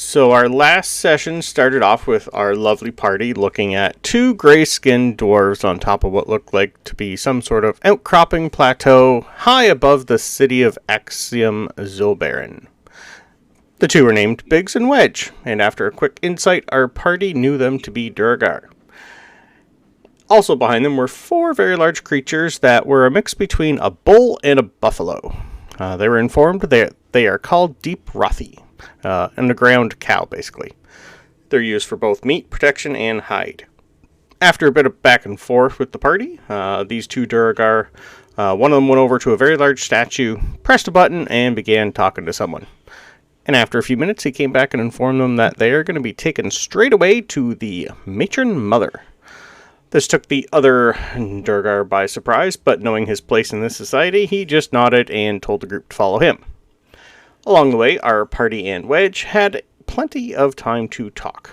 So our last session started off with our lovely party looking at two gray-skinned dwarves on top of what looked like to be some sort of outcropping plateau high above the city of Axiom Zobaran. The two were named Biggs and Wedge, and after a quick insight, our party knew them to be Durgar. Also behind them were four very large creatures that were a mix between a bull and a buffalo. They were informed that they are called Deep Rothi. Underground cow, basically. They're used for both meat, protection, and hide. After a bit of back and forth with the party, these two Durgar, one of them went over to a very large statue, pressed a button, and began talking to someone. And after a few minutes, he came back and informed them that they are going to be taken straight away to the Matron Mother. This took the other Durgar by surprise, but knowing his place in this society, he just nodded and told the group to follow him. Along the way, our party and Wedge had plenty of time to talk.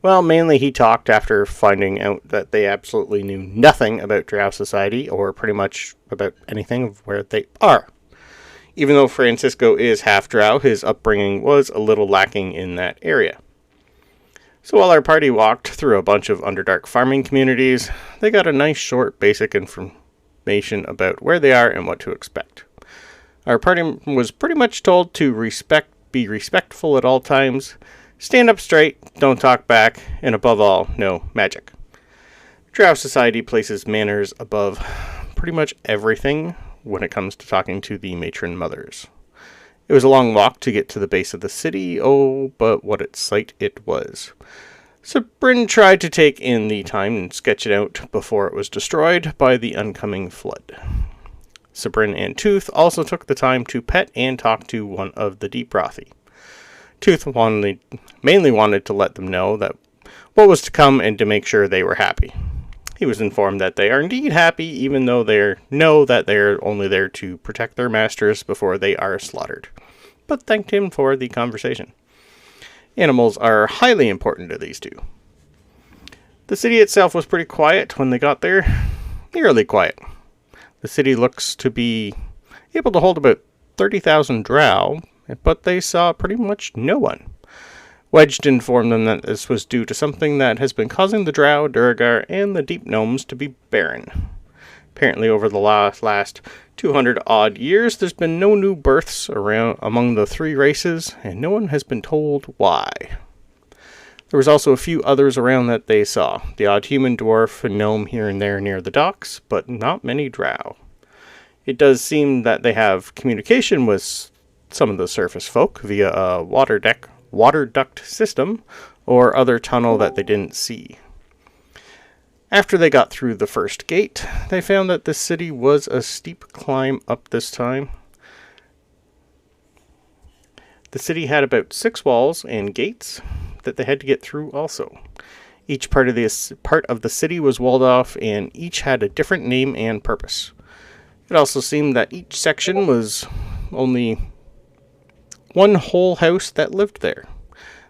Well, mainly he talked after finding out that they absolutely knew nothing about Drow society, or pretty much about anything of where they are. Even though Francisco is half Drow, his upbringing was a little lacking in that area. So while our party walked through a bunch of Underdark farming communities, they got a nice short basic information about where they are and what to expect. Our party was pretty much told to be respectful at all times, stand up straight, don't talk back, and above all, no magic. Drow society places manners above pretty much everything when it comes to talking to the matron mothers. It was a long walk to get to the base of the city, but what a sight it was. Sabryn tried to take in the time and sketch it out before it was destroyed by the oncoming flood. Sabryn and Tooth also took the time to pet and talk to one of the Deep Rothi. Tooth mainly wanted to let them know that what was to come and to make sure they were happy. He was informed that they are indeed happy, even though they know that they are only there to protect their masters before they are slaughtered, but thanked him for the conversation. Animals are highly important to these two. The city itself was pretty quiet when they got there, eerily quiet. The city looks to be able to hold about 30,000 Drow, but they saw pretty much no one. Wedge informed them that this was due to something that has been causing the Drow, Durgar, and the Deep Gnomes to be barren. Apparently over the last 200-odd years, there's been no new births among the three races, and no one has been told why. There was also a few others around that they saw. The odd human, dwarf, and gnome here and there near the docks, but not many Drow. It does seem that they have communication with some of the surface folk via a water duct system or other tunnel that they didn't see. After they got through the first gate, they found that the city was a steep climb up this time. The city had about 6 walls and gates that they had to get through also. Each part of the city was walled off, and each had a different name and purpose. It also seemed that each section was only one whole house that lived there.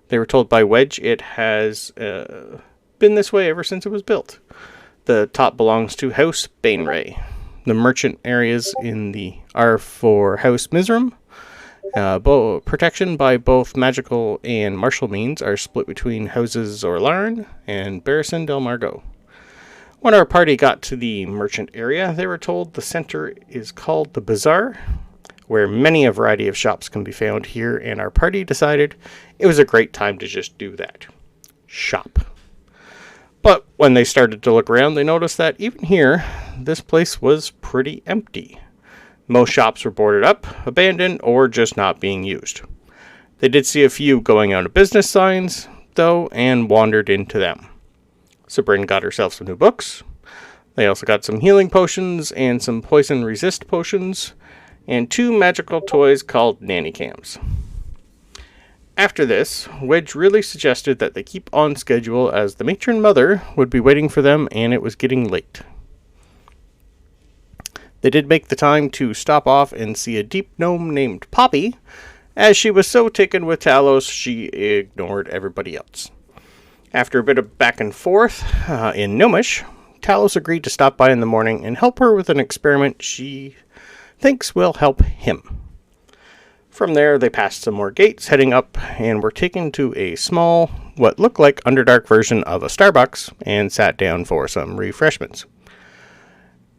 They were told by Wedge it has been this way ever since it was built. The top belongs to House Bainray. The merchant areas are for House Mizram. Protection by both magical and martial means are split between Houses Orlarn and Barrison del Margot. When our party got to the merchant area, they were told the center is called the Bazaar, where many a variety of shops can be found here, and our party decided it was a great time to just do that. Shop. But when they started to look around, they noticed that even here, this place was pretty empty. Most shops were boarded up, abandoned, or just not being used. They did see a few going out of business signs, though, and wandered into them. Sabryn got herself some new books. They also got some healing potions and some poison resist potions, and 2 magical toys called nanny cams. After this, Wedge really suggested that they keep on schedule as the matron mother would be waiting for them and it was getting late. They did make the time to stop off and see a deep gnome named Poppy, as she was so taken with Talos she ignored everybody else. After a bit of back and forth in Gnomish, Talos agreed to stop by in the morning and help her with an experiment she thinks will help him. From there, they passed some more gates, heading up, and were taken to a small, what looked like Underdark version of a Starbucks, and sat down for some refreshments.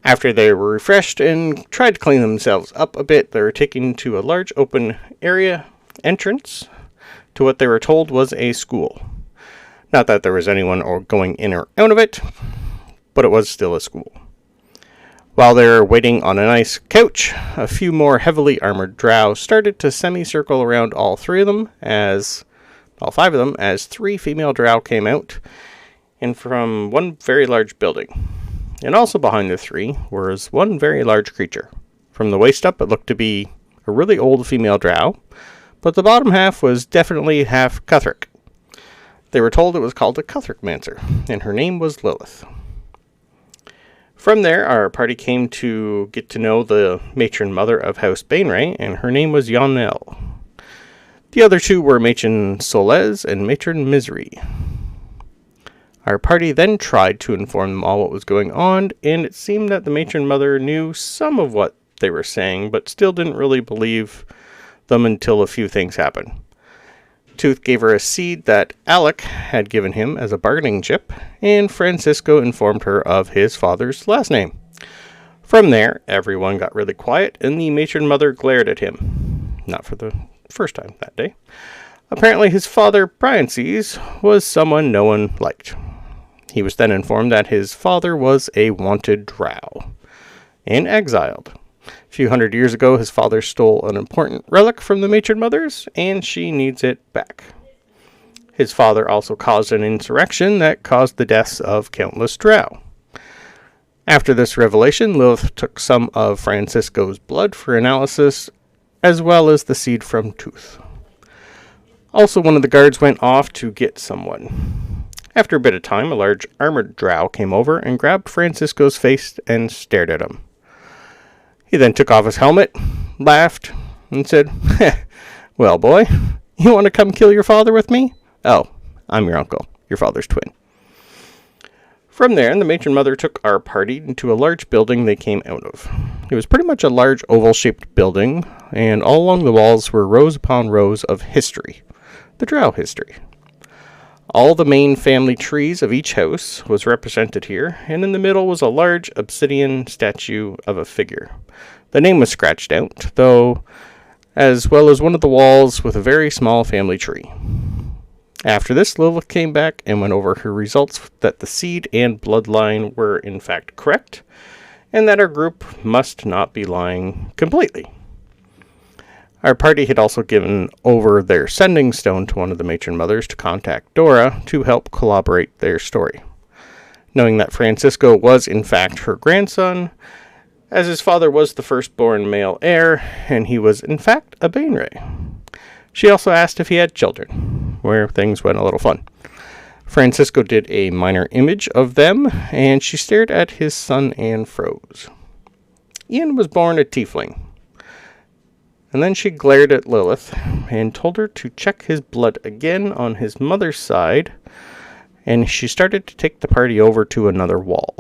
After they were refreshed and tried to clean themselves up a bit, they were taken to a large open area entrance to what they were told was a school. Not that there was anyone going in or out of it, but it was still a school. While they were waiting on a nice couch, a few more heavily armored drow started to semicircle around all five of them, as 3 female drow came out, and from one very large building. And also behind the 3 was one very large creature. From the waist up, it looked to be a really old female drow, but the bottom half was definitely half Cuthric. They were told it was called a Cuthricmancer, and her name was Lilith. From there, our party came to get to know the matron mother of House Bainray, and her name was Yonel. The other 2 were Matron Solez and Matron Misery. Our party then tried to inform them all what was going on, and it seemed that the matron mother knew some of what they were saying, but still didn't really believe them until a few things happened. Tooth gave her a seed that Alec had given him as a bargaining chip, and Francisco informed her of his father's last name. From there, everyone got really quiet, and the matron mother glared at him. Not for the first time that day. Apparently his father, Briances, was someone no one liked. He was then informed that his father was a wanted drow, and exiled. A few hundred years ago, his father stole an important relic from the matron mothers, and she needs it back. His father also caused an insurrection that caused the deaths of countless drow. After this revelation, Lilith took some of Francisco's blood for analysis, as well as the seed from Tooth. Also, one of the guards went off to get someone. After a bit of time, a large armored drow came over and grabbed Francisco's face and stared at him. He then took off his helmet, laughed, and said, "Well, boy, you want to come kill your father with me? Oh, I'm your uncle, your father's twin." From there, the matron mother took our party into a large building they came out of. It was pretty much a large oval-shaped building, and all along the walls were rows upon rows of history, the drow history. All the main family trees of each house was represented here, and in the middle was a large obsidian statue of a figure. The name was scratched out, though, as well as one of the walls with a very small family tree. After this, Lilith came back and went over her results that the seed and bloodline were in fact correct, and that our group must not be lying completely. Our party had also given over their sending stone to one of the matron mothers to contact Dora to help corroborate their story. Knowing that Francisco was in fact her grandson, as his father was the firstborn male heir, and he was in fact a Bainray. She also asked if he had children, where things went a little fun. Francisco did a minor image of them, and she stared at his son and froze. Ian was born a tiefling. And then she glared at Lilith and told her to check his blood again on his mother's side, and she started to take the party over to another wall.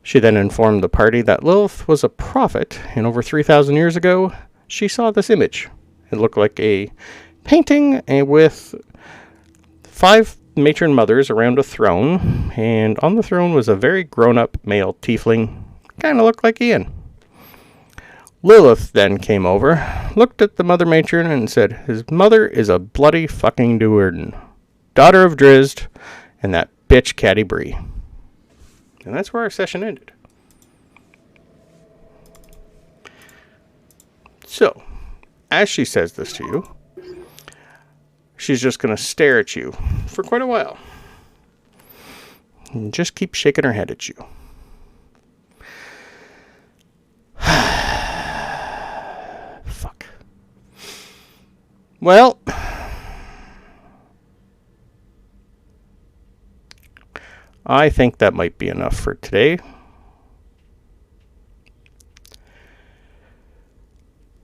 She then informed the party that Lilith was a prophet, and over 3,000 years ago, she saw this image. It looked like a painting with 5 matron mothers around a throne, and on the throne was a very grown-up male tiefling, kind of looked like Ian. Lilith then came over, looked at the mother matron, and said, "His mother is a bloody fucking Duerden, daughter of Drizzt, and that bitch Caddy Bree." And that's where our session ended. So, as she says this to you, she's just going to stare at you for quite a while. And just keep shaking her head at you. Fuck. Well, I think that might be enough for today.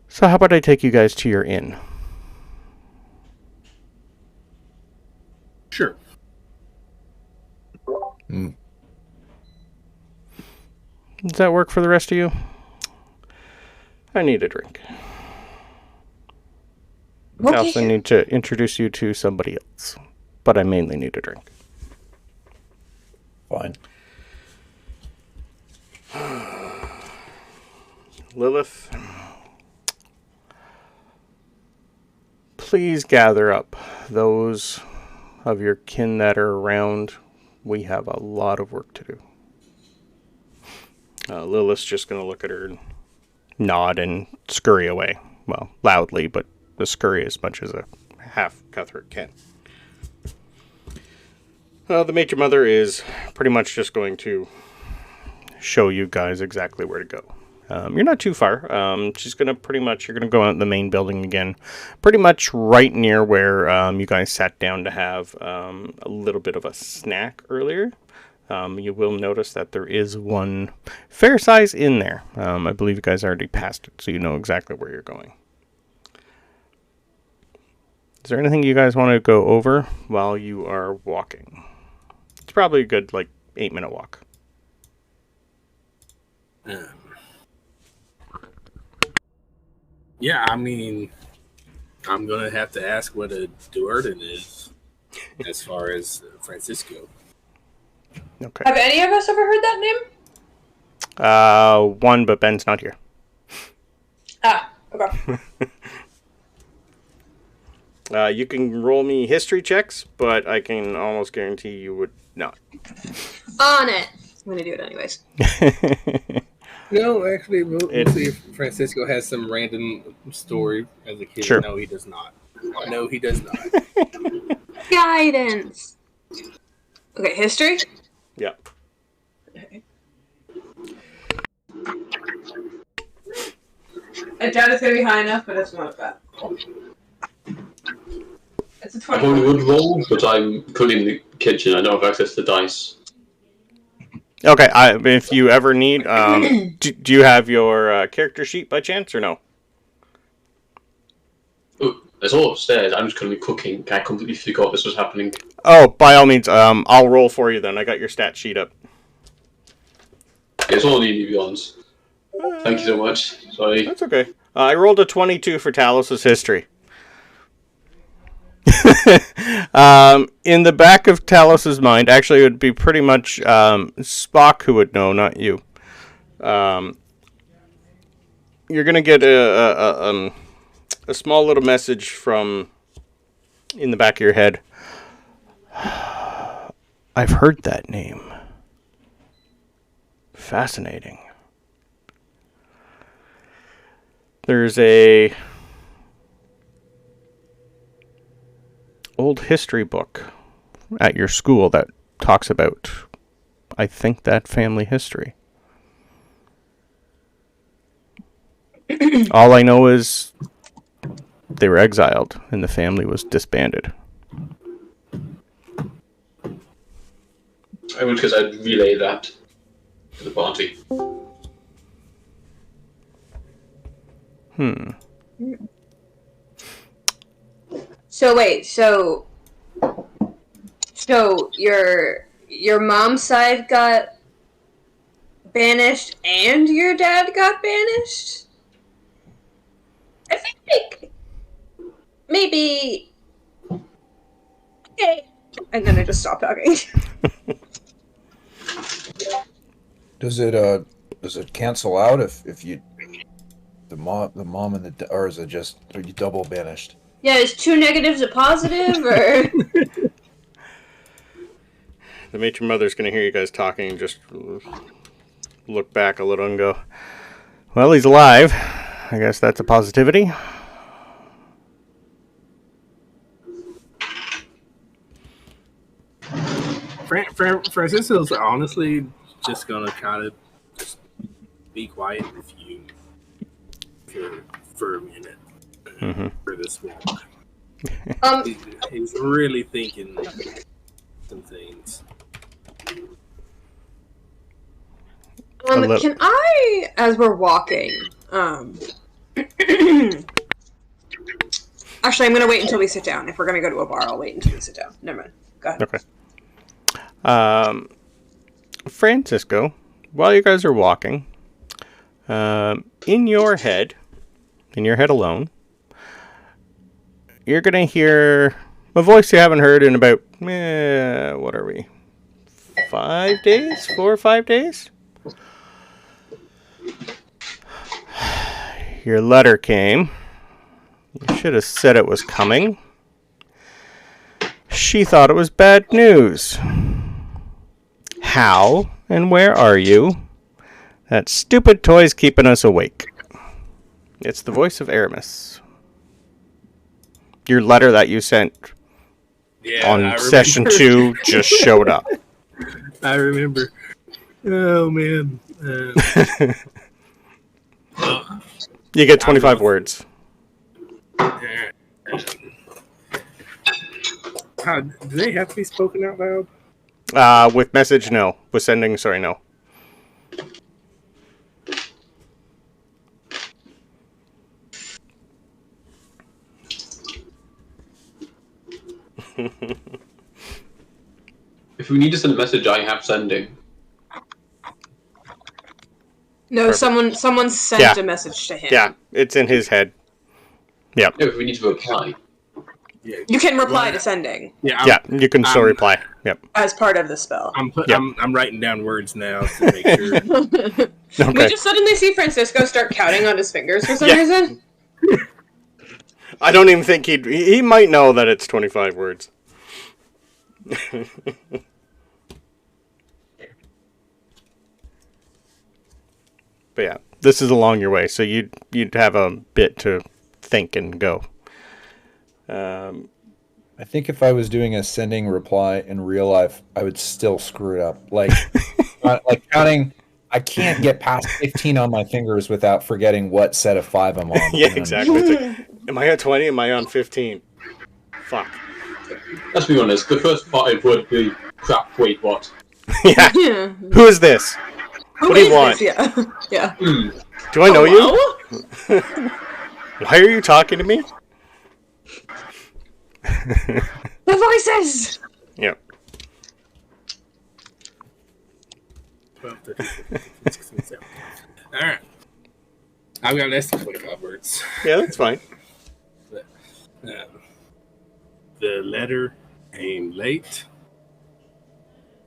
So how about I take you guys to your inn? Sure. Does that work for the rest of you? I need a drink. I also need to introduce you to somebody else, but I mainly need a drink. Fine. Lilith, please gather up those of your kin that are around. We have a lot of work to do. Lilith's just going to look at her and nod and scurry away. Well, loudly, but the scurry as much as a half Cuthbert can. The Major Mother is pretty much just going to show you guys exactly where to go. You're not too far. She's going to you're going to go out in the main building again. Pretty much right near where you guys sat down to have a little bit of a snack earlier. You will notice that there is one fair size in there. I believe you guys already passed it, so you know exactly where you're going. Is there anything you guys want to go over while you are walking? It's probably a good, 8-minute walk. Yeah, I mean, I'm going to have to ask what a Duerden is as far as Francisco. Okay. Have any of us ever heard that name? One, but Ben's not here. Ah, okay. You can roll me history checks, but I can almost guarantee you would not. On it. I'm going to do it anyways. No, actually, we'll see if Francisco has some random story as a kid. Sure. No, he does not. No, he does not. Guidance. Okay, history? Yeah. Okay. I doubt it's going to be high enough, but it's not bad. It's a 20. I probably would roll, but I'm currently in the kitchen. I don't have access to dice. Okay, if you ever need, do you have your character sheet by chance, or no? Oh, it's all upstairs. I'm just currently cooking. I completely forgot this was happening. Oh, by all means, I'll roll for you then. I got your stat sheet up. It's all in the beyonds. Thank you so much. Sorry. That's okay. I rolled a 22 for Talos' history. In the back of Talos' mind, actually, it would be pretty much Spock who would know, not you. You're gonna get a small little message from in the back of your head. I've heard that name. Fascinating. There's a old history book at your school that talks about, I think, that family history. All I know is they were exiled and the family was disbanded. I would, because I'd relay that to the party. So wait, so your mom's side got banished and your dad got banished? I think maybe. Okay. And then I just stopped talking. Does it cancel out if you the mom and the, or is it just, are you double banished? Yeah, is 2 negatives a positive, or? The matron mother's going to hear you guys talking and just look back a little and go, well, he's alive. I guess that's a positivity. Francisco's honestly just going to kind of just be quiet with you for a minute. For this walk. He's really thinking some things. Can I, as we're walking, actually, I'm going to wait until we sit down. If we're going to go to a bar, I'll wait until we sit down. Never mind. Go ahead. Okay. Francisco, while you guys are walking, in your head alone, you're going to hear a voice you haven't heard in about, what are we, 5 days? 4 or 5 days? Your letter came. You should have said it was coming. She thought it was bad news. How and where are you? That stupid toy's keeping us awake. It's the voice of Aramis. Your letter that you sent on session 2 just showed up. I remember. Oh, man. You get 25 words. Do they have to be spoken out loud? With message, no. With sending, sorry, no. If we need to send a message, I have sending. No, Perfect. someone sent a message to him. Yeah, it's in his head. Yep. No, if we need to reply. Yeah. You can reply to sending Yeah, you can still reply. Yep. as part of the spell. I'm writing down words now to make sure. We just suddenly see Francisco start counting on his fingers for some reason. I don't even think he might know that it's 25 words. But yeah, this is along your way, so you'd have a bit to think and go. I think if I was doing a sending reply in real life, I would still screw it up. Like, like counting, I can't get past 15 on my fingers without forgetting what set of 5 I'm on. Yeah, exactly. It's like, am I on 20? Am I on 15? Fuck. Let's be honest, the first 5 would be crap, wait, what? Yeah. Who is this? What do you want? Yeah. Yeah. Do I know you? Why are you talking to me? The voices! Yep. 12, 13, 14, 15, 16, 17. Alright. I've got less than 25 words. Yeah, that's fine. The letter came late.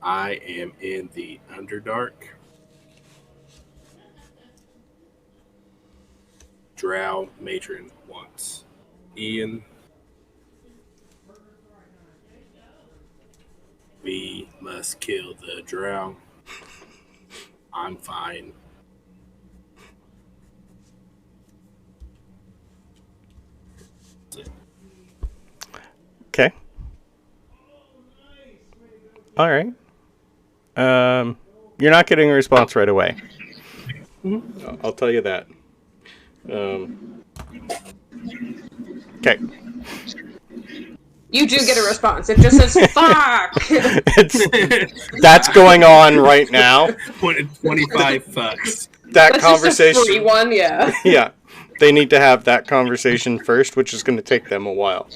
I am in the Underdark. Drow matron wants Ian. We must kill the Drow. I'm fine. Okay. All right. You're not getting a response right away. I'll tell you that. Okay. You do get a response. It just says, fuck! That's going on right now. 25 fucks. That conversation. Just a free one, yeah. Yeah. They need to have that conversation first, which is going to take them a while.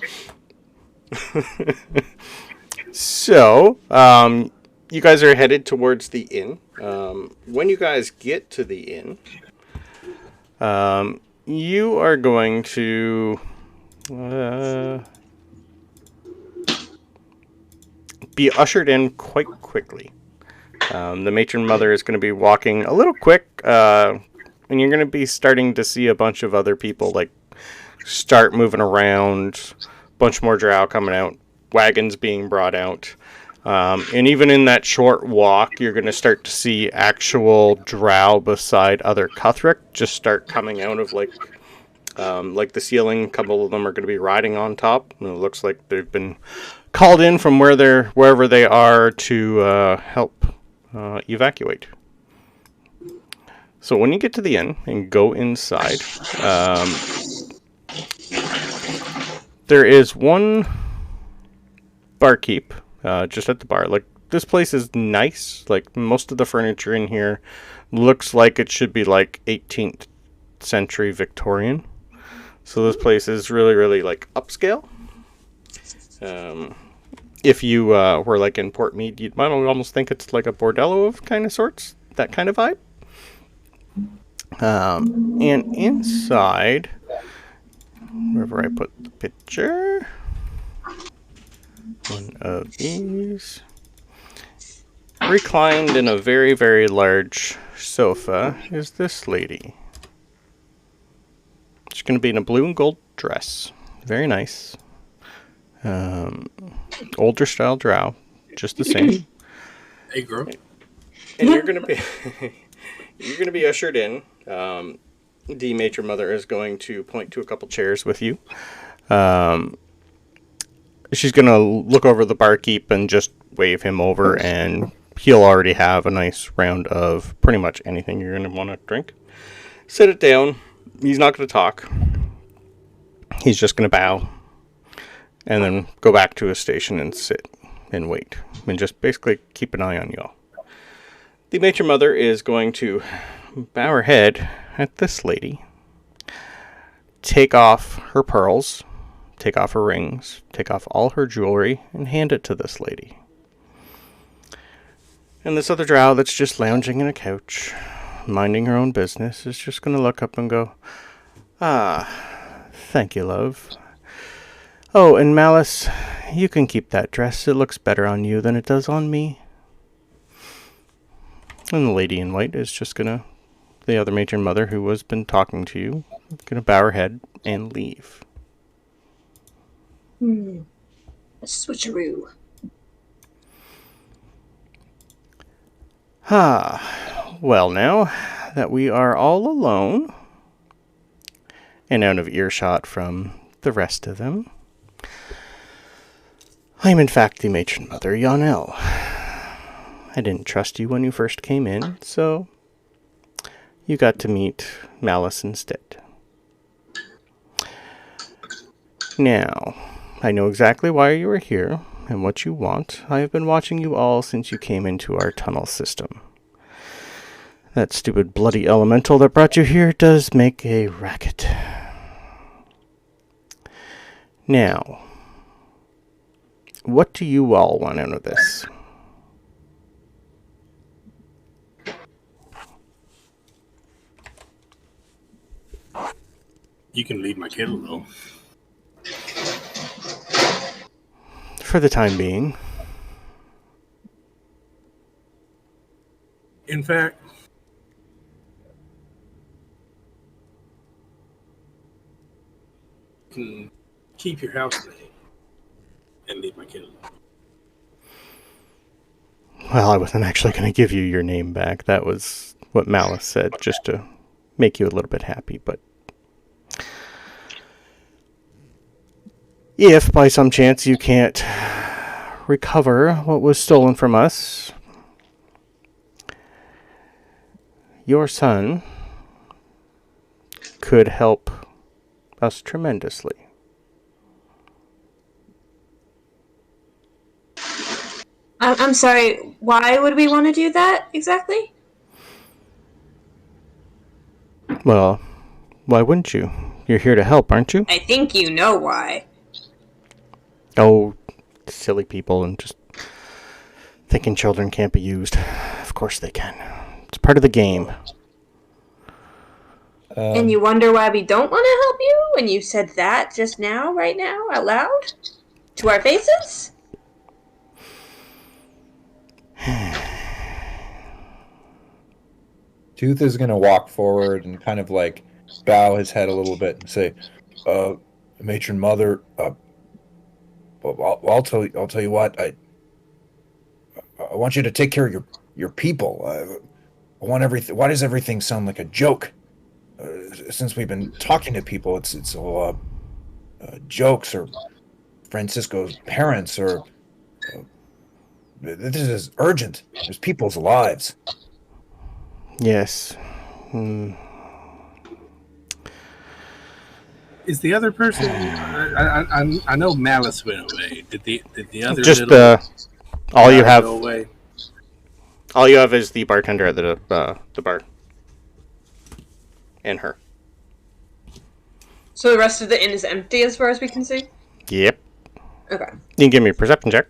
So, you guys are headed towards the inn. When you guys get to the inn, you are going to be ushered in quite quickly. The matron mother is going to be walking a little quick, and you're going to be starting to see a bunch of other people like start moving around, a bunch more drow coming out, wagons being brought out. And even in that short walk, you're going to start to see actual drow beside other Cuthric just start coming out of like the ceiling. A couple of them are going to be riding on top. And it looks like they've been called in from wherever they are to help evacuate. So when you get to the inn and go inside, there is one barkeep just at the bar. Like, this place is nice. Like, most of the furniture in here looks like it should be like 18th century Victorian. So this place is really, really like upscale. If you were like in Port Mead, you might almost think it's like a bordello of kind of sorts, that kind of vibe. And inside, wherever I put the picture. One of these. Reclined in a very, very large sofa is this lady. She's going to be in a blue and gold dress. Very nice. Older style drow. Just the same. Hey, girl. And you're going to be ushered in. The matron mother is going to point to a couple chairs with you. She's going to look over the barkeep and just wave him over, and he'll already have a nice round of pretty much anything you're going to want to drink. Sit it down. He's not going to talk. He's just going to bow and then go back to his station and sit and wait and just basically keep an eye on y'all. The matron mother is going to bow her head at this lady, take off her pearls, take off her rings, take off all her jewelry, and hand it to this lady. And this other drow that's just lounging in a couch, minding her own business, is just going to look up and go, thank you, love. Oh, and Malice, you can keep that dress. It looks better on you than it does on me. And the lady in white is just going to, the other matron mother who has been talking to you, going to bow her head and leave. A switcheroo. Well, now that we are all alone and out of earshot from the rest of them, I am in fact the matron mother, Yonel. I didn't trust you when you first came in, so you got to meet Malice instead. Now, I know exactly why you are here and what you want. I have been watching you all since you came into our tunnel system. That stupid bloody elemental that brought you here does make a racket. Now, what do you all want out of this? You can leave my kettle, though. For the time being. In fact, you can keep your house name and leave my kettle. Well, I wasn't actually going to give you your name back. That was what Malice said, just to make you a little bit happy, but if by some chance you can't recover what was stolen from us, your son could help us tremendously. I'm sorry, why would we want to do that exactly? Well, why wouldn't you? You're here to help, aren't you? I think you know why. Oh, silly people and just thinking children can't be used. Of course they can. It's part of the game. And you wonder why we don't want to help you when you said that just now, right now, out loud? To our faces? Tooth is going to walk forward and kind of like bow his head a little bit and say, matron mother, I'll tell you what, I want you to take care of your people. I want everything. Why does everything sound like a joke? Since we've been talking to people, it's all jokes or Francisco's parents or this is urgent. There's people's lives. Yes. Is the other person? I know Malice went away. Did the other just all you have? Go away? All you have is the bartender at the bar, and her. So the rest of the inn is empty as far as we can see? Yep. Okay. You can give me a perception check.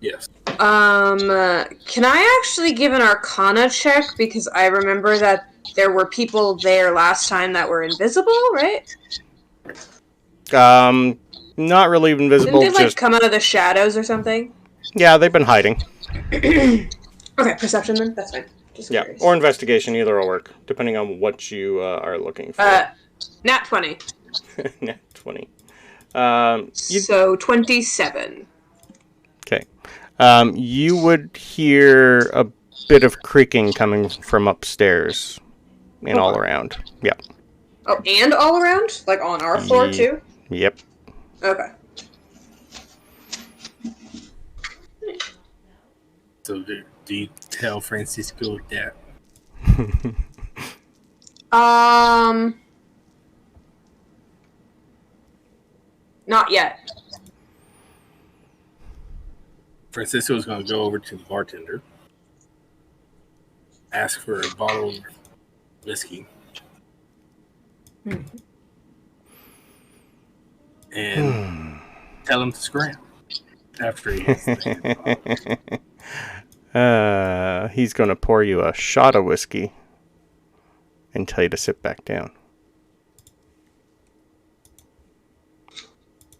Yes. Can I actually give an Arcana check? Because I remember that there were people there last time that were invisible, right? Not really invisible. Didn't they, just come out of the shadows or something? yeah, they've been hiding. Okay, perception then? That's fine. Just Yeah, curious. or investigation. Either will work, depending on what you are looking for. Nat 20. Nat 20. So 27. Okay. You would hear a bit of creaking coming from upstairs and all around. Yeah. Oh, and all around? Like on our floor, too? Yep. Okay. So do you tell Francisco that? Not yet. Francisco's going to go over to the bartender, ask for a bottle of whiskey, and tell him to scram after he gets the He's going to pour you a shot of whiskey and tell you to sit back down.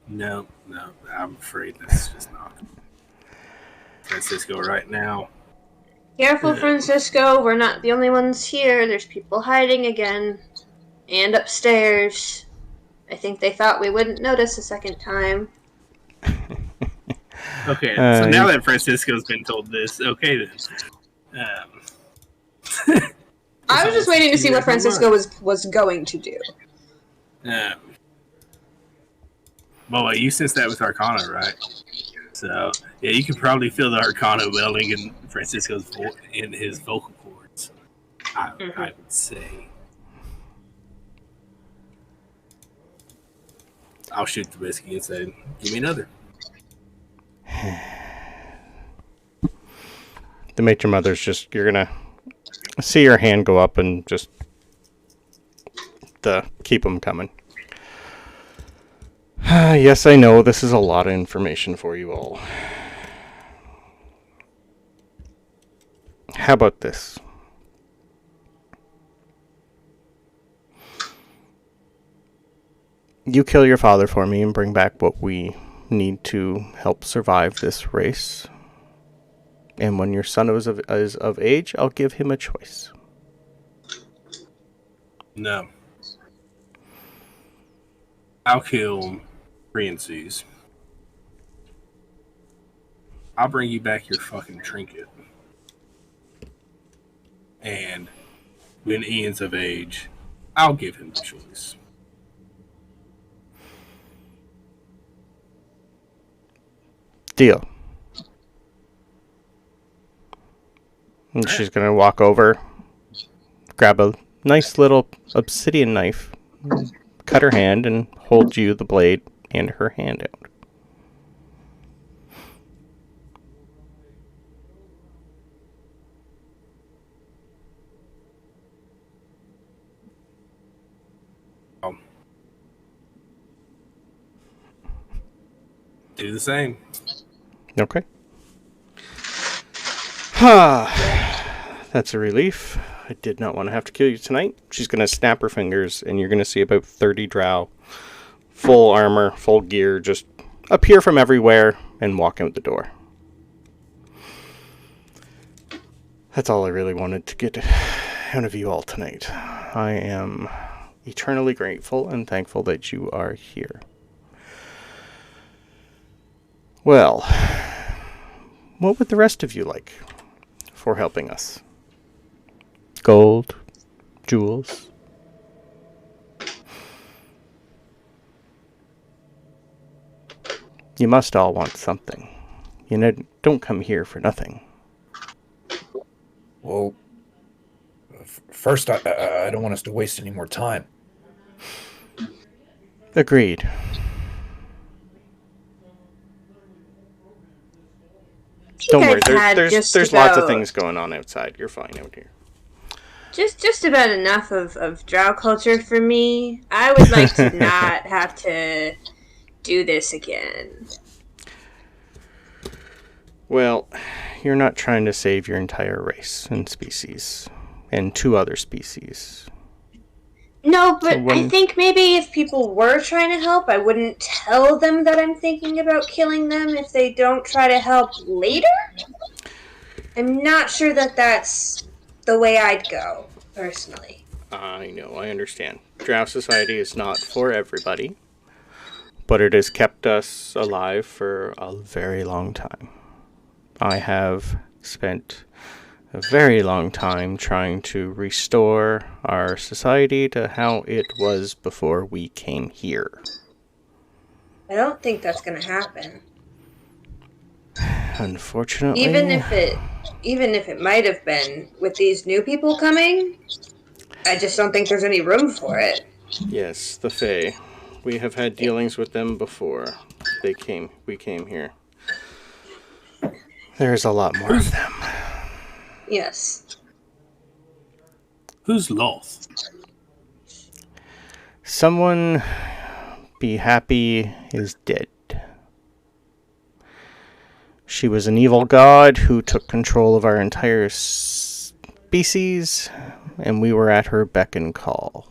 No, I'm afraid that's just not Francisco right now. Careful, Francisco. We're not the only ones here. There's people hiding again. And upstairs. I think they thought we wouldn't notice a second time. Okay, so now that Francisco's been told this, okay then. I was just waiting to see what Francisco was going to do. Well, you sensed that with Arcana, right? So, yeah, you can probably feel the Arcana welling in Francisco's in his vocal cords. I would say. I'll shoot the whiskey and say, "Give me another." The Major Mother's just, you're gonna see your hand go up and just keep them coming. Yes, I know this is a lot of information for you all. How about this? You kill your father for me and bring back what we need to help survive this race. And when your son is of age, I'll give him a choice. No. I'll kill Priences. I'll bring you back your fucking trinket. And when Ian's of age, I'll give him the choice. Deal. And she's going to walk over, grab a nice little obsidian knife, cut her hand, and hold you the blade and her hand out. Do the same. Okay. That's a relief. I did not want to have to kill you tonight. She's going to snap her fingers, and you're going to see about 30 drow, full armor, full gear, just appear from everywhere and walk out the door. That's all I really wanted to get out of you all tonight. I am eternally grateful and thankful that you are here. Well, what would the rest of you like for helping us? Gold? Jewels? You must all want something. You know, don't come here for nothing. Well, first, I don't want us to waste any more time. Agreed. Don't worry, there's lots of things going on outside. You're fine out here. Just about enough of drow culture for me. I would like to not have to do this again. Well, you're not trying to save your entire race and species. And 2 other species. No, but So when- I think maybe if people were trying to help, I wouldn't tell them that I'm thinking about killing them if they don't try to help later? I'm not sure that that's the way I'd go, personally. I know, I understand. Drow society is not for everybody, but it has kept us alive for a very long time. I have spent a very long time trying to restore our society to how it was before we came here. I don't think that's going to happen. Unfortunately, Even if it might have been with these new people coming, I just don't think there's any room for it. yes, the Fae. We have had dealings with them before we came here. There's a lot more of them. Yes. Who's Loth? Someone be happy is dead. She was an evil god who took control of our entire species, and we were at her beck and call.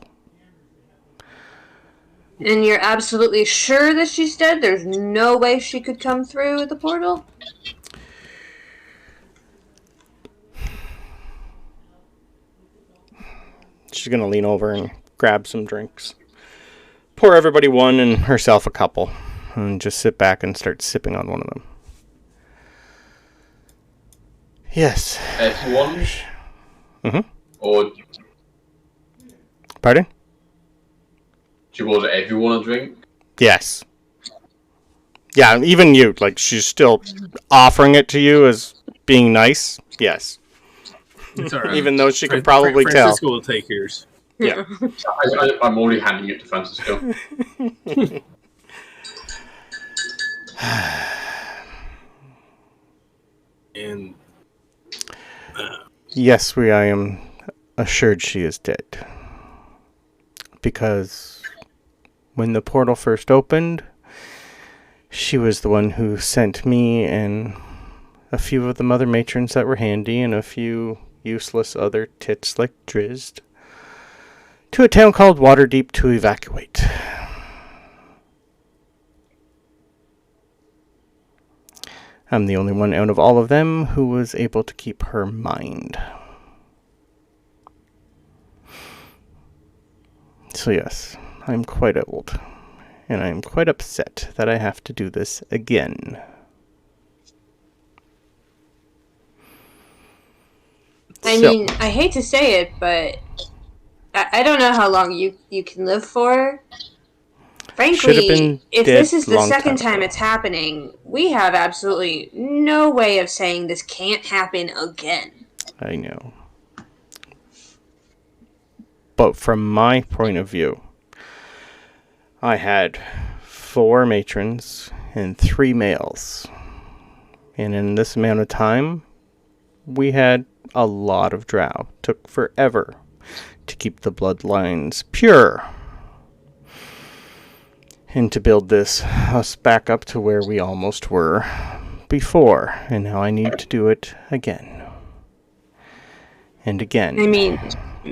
And you're absolutely sure that she's dead? There's no way she could come through the portal? She's going to lean over and grab some drinks. Pour everybody one and herself a couple. And just sit back and start sipping on one of them. Yes. Everyone? Mm-hmm. Or do Pardon? you order everyone a drink? Yes. Yeah, even you. Like, she's still offering it to you as being nice. Yes. It's all right. Even though she could probably tell. Francisco will take yours. Yeah. I'm already handing it to Francisco. And Yes, I am assured she is dead. Because when the portal first opened, she was the one who sent me and a few of the mother matrons that were handy and a few useless other tits like Drizzt to a town called Waterdeep to evacuate. I'm the only one out of all of them who was able to keep her mind. So yes, I'm quite old, and I'm quite upset that I have to do this again. I mean, I hate to say it, but I don't know how long you can live for. Frankly, if this is the second time it's happening, we have absolutely no way of saying this can't happen again. I know. But from my point of view, I had 4 matrons and 3 males. And in this amount of time, we had a lot of drow. Took forever to keep the bloodlines pure. And to build us back up to where we almost were before. And now I need to do it again. And again. I mean,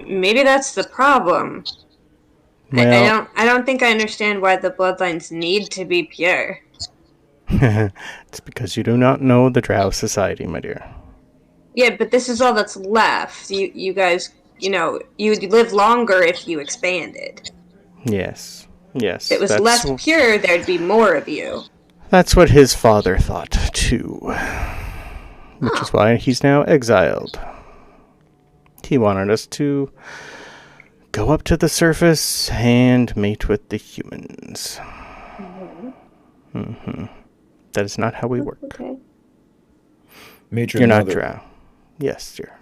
maybe that's the problem. Well, I don't think I understand why the bloodlines need to be pure. it's because you do not know the Drow society, my dear. Yeah, but this is all that's left. You guys, you'd live longer if you expanded. Yes. Yes. If it was less pure, there'd be more of you. That's what his father thought, too. Which is why he's now exiled. He wanted us to go up to the surface and mate with the humans. Mm-hmm. That is not how we work. Okay. Major You're not Mother, Drow. Yes, dear.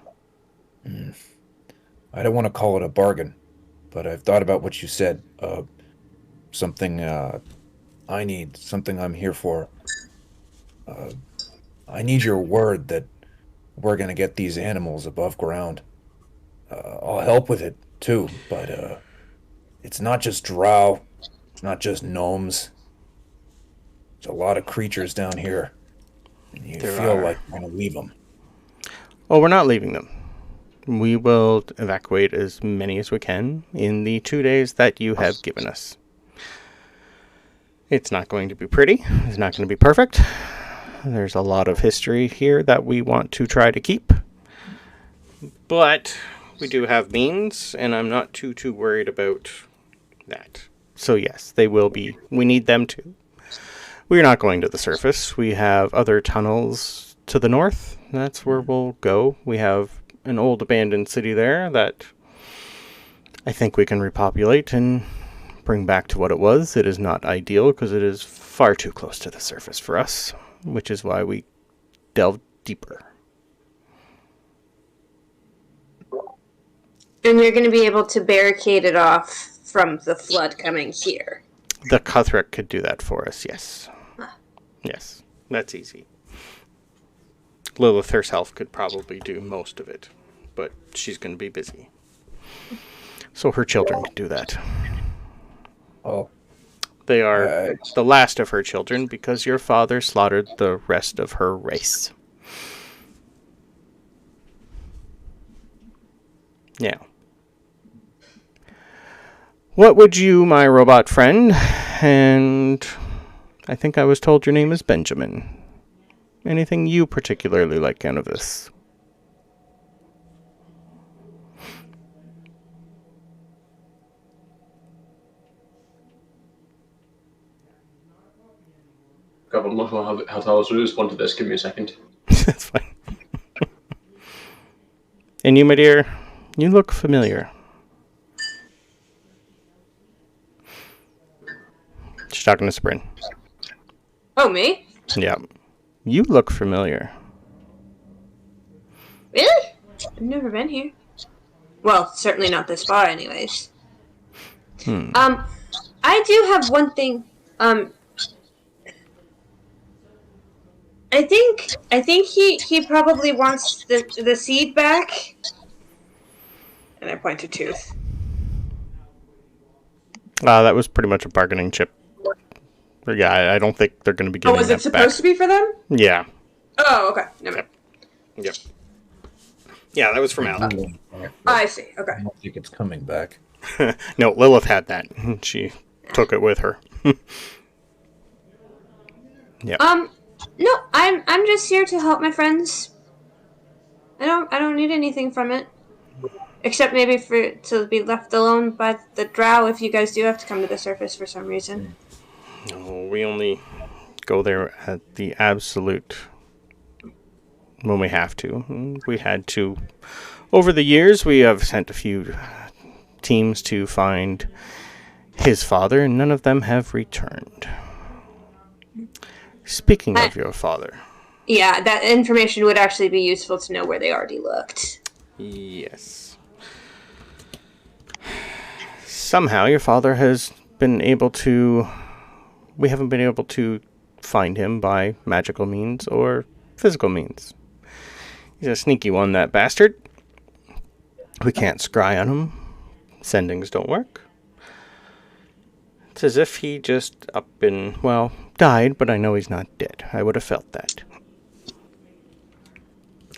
I don't want to call it a bargain, but I've thought about what you said. Something I need, something I'm here for. I need your word that we're going to get these animals above ground. I'll help with it, too, but it's not just drow. It's not just gnomes. There's a lot of creatures down here. And you feel like you're going to leave them. Oh, we're not leaving them. We will evacuate as many as we can in the 2 days that you have given us. It's not going to be pretty. It's not going to be perfect. There's a lot of history here that we want to try to keep. But we do have means, and I'm not too worried about that. So yes, they will be. We need them too. We're not going to the surface. We have other tunnels to the north. That's where we'll go. We have an old abandoned city there that I think we can repopulate and bring back to what it was. It is not ideal because it is far too close to the surface for us, which is why we delve deeper. And you're going to be able to barricade it off from the flood coming here. The Cuthric could do that for us, yes. Yes, that's easy. Lilith herself could probably do most of it, but she's going to be busy. So her children can do that. Oh. They are the last of her children because your father slaughtered the rest of her race. Yeah. What would you, my robot friend, and I think I was told your name is Benjamin. Anything you particularly like out of this? God, I'm not sure how Talos will respond to this. Give me a second. That's fine. And you, my dear, you look familiar. She's talking to Sabryn. Oh, me? Yeah. You look familiar. Really? I've never been here. Well, certainly not this far, anyways. I do have one thing. I think he probably wants the seed back. And I point to Tooth. That was pretty much a bargaining chip. Yeah, I don't think they're going to be getting that back. Oh, was it supposed to be for them? Yeah. Oh, okay. Never mind. Yep. Yeah, that was from Al. I see. Okay. I don't think it's coming back. No, Lilith had that. She took it with her. Yep. No, I'm just here to help my friends. I don't need anything from it. Except maybe to be left alone by the Drow if you guys do have to come to the surface for some reason. No, we only go there at the absolute when we have to. We had to. Over the years, we have sent a few teams to find his father, and none of them have returned. Speaking of your father. Yeah, that information would actually be useful to know where they already looked. Yes. Somehow your father has been able to... We haven't been able to find him by magical means or physical means. He's a sneaky one, that bastard. We can't scry on him. Sendings don't work. It's as if he just up and, well, died, but I know he's not dead. I would have felt that.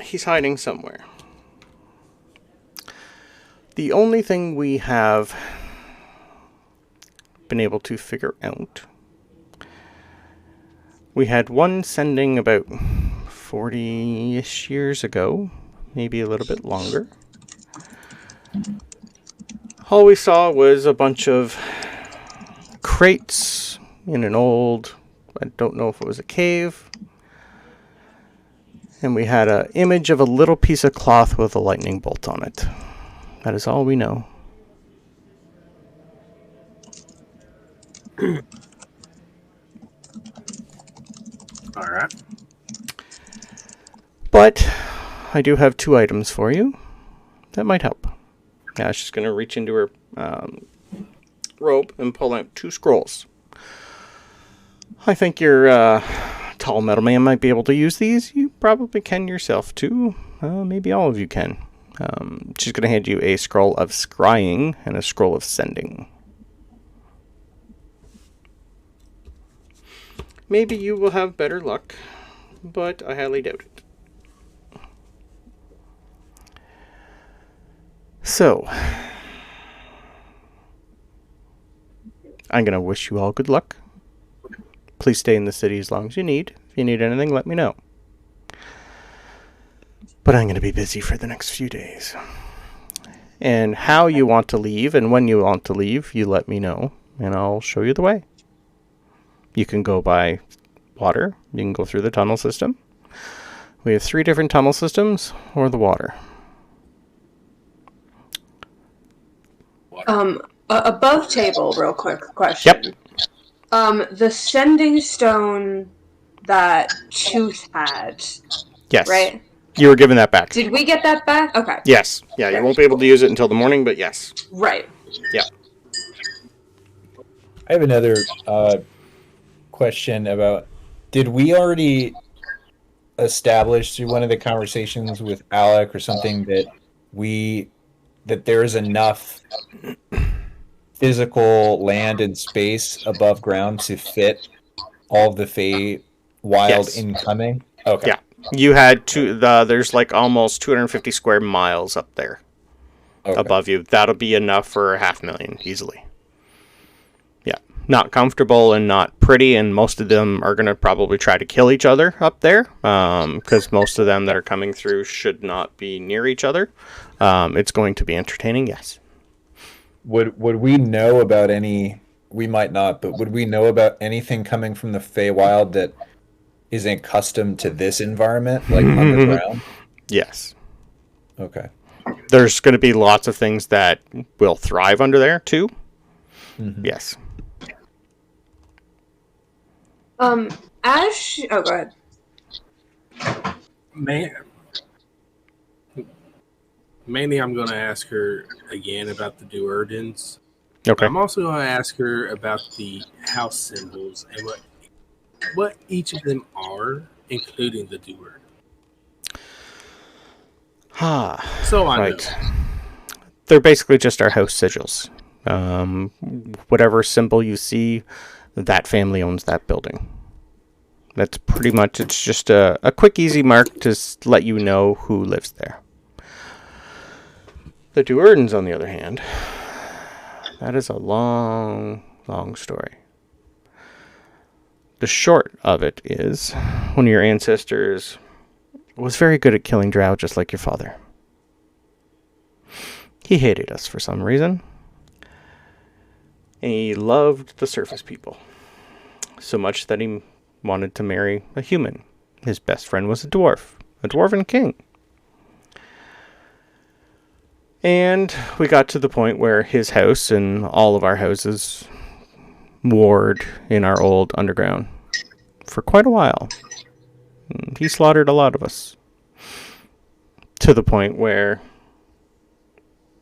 He's hiding somewhere. The only thing we have been able to figure out, we had one sending about 40-ish years ago, maybe a little bit longer. All we saw was a bunch of crates in an old, I don't know if it was a cave, and we had an image of a little piece of cloth with a lightning bolt on it. That is all we know. All right. But I do have 2 items for you that might help. Now she's going to reach into her robe and pull out 2 scrolls. I think your tall metal man might be able to use these. You probably can yourself too. Maybe all of you can. She's going to hand you a scroll of scrying and a scroll of sending. Maybe you will have better luck, but I highly doubt it. So, I'm going to wish you all good luck. Please stay in the city as long as you need. If you need anything, let me know. But I'm going to be busy for the next few days. And how you want to leave and when you want to leave, you let me know, and I'll show you the way. You can go by water. You can go through the tunnel system. We have 3 different tunnel systems, or the water. Above table, real quick question. Yep. The sending stone that Tooth had. Yes. Right? You were given that back. Did we get that back? Okay. Yes. Yeah, you won't be able to use it until the morning, but yes. Right. Yeah. I have another question about, did we already establish through one of the conversations with Alec or something that there is enough physical land and space above ground to fit all of the Fey wild incoming? Okay. Yeah. You had there's like almost 250 square miles up there above you. That'll be enough for 500,000 easily. Yeah. Not comfortable and not pretty, and most of them are going to probably try to kill each other up there, because most of them that are coming through should not be near each other. It's going to be entertaining, yes. Would we know about any... We might not, but would we know about anything coming from the Feywild that isn't accustomed to this environment, like underground? Yes. Okay. There's going to be lots of things that will thrive under there, too. Mm-hmm. Yes. Ash... Oh, go ahead. Mainly, I'm going to ask her again about the Duerdans. Okay. I'm also going to ask her about the house symbols and what each of them are, including the Duerd. So I know. They're basically just our house sigils. Whatever symbol you see, that family owns that building. That's pretty much, it's just a quick, easy mark to let you know who lives there. The Duerdans, on the other hand, that is a long, long story. The short of it is, one of your ancestors was very good at killing Drow, just like your father. He hated us for some reason. And he loved the surface people. So much that he wanted to marry a human. His best friend was a dwarf. A dwarven king. And we got to the point where his house and all of our houses warred in our old underground for quite a while. He slaughtered a lot of us. To the point where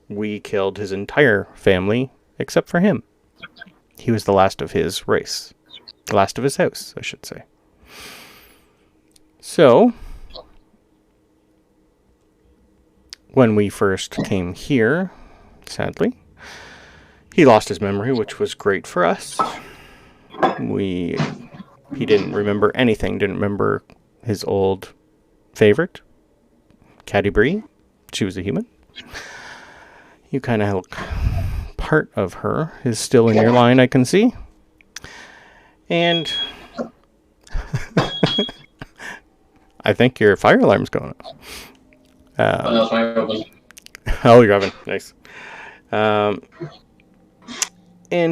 we killed his entire family except for him. He was the last of his race. The last of his house, I should say. So, when we first came here, sadly, he lost his memory, which was great for us. He didn't remember anything, didn't remember his old favorite, Caddy Bree. She was a human. You kind of look... Part of her is still in your line, I can see. And I think your fire alarm's going off. Oh, you're oven. Nice. And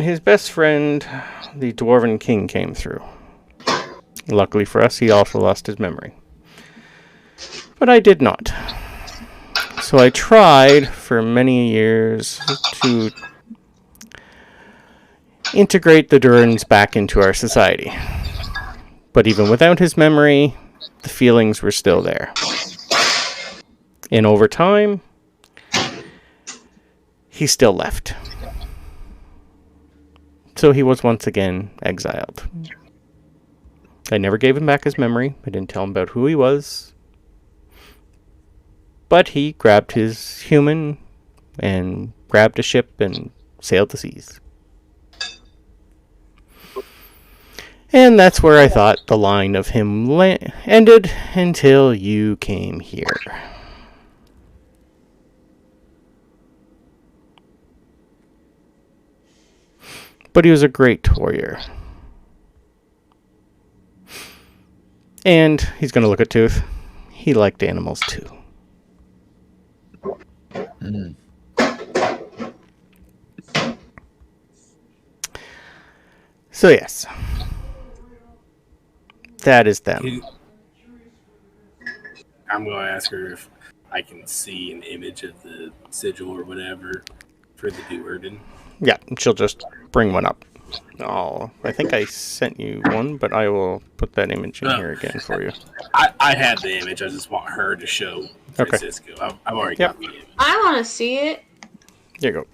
his best friend, the Dwarven King, came through. Luckily for us, he also lost his memory. But I did not. So I tried for many years to integrate the Duerdans back into our society. But even without his memory, the feelings were still there. And over time, he still left. So he was once again exiled. I never gave him back his memory. I didn't tell him about who he was. But he grabbed his human and grabbed a ship and sailed the seas. And that's where I thought the line of him ended until you came here. But he was a great warrior. And he's going to look at Tooth. He liked animals too. Mm. So yes. That is them. I'm going to ask her if I can see an image of the sigil or whatever for the Duerden. Yeah, she'll just bring one up. Oh, I think I sent you one, but I will put that image in here again for you. I had the image. I just want her to show Francisco. Okay. I've already got the image. I want to see it. There you go.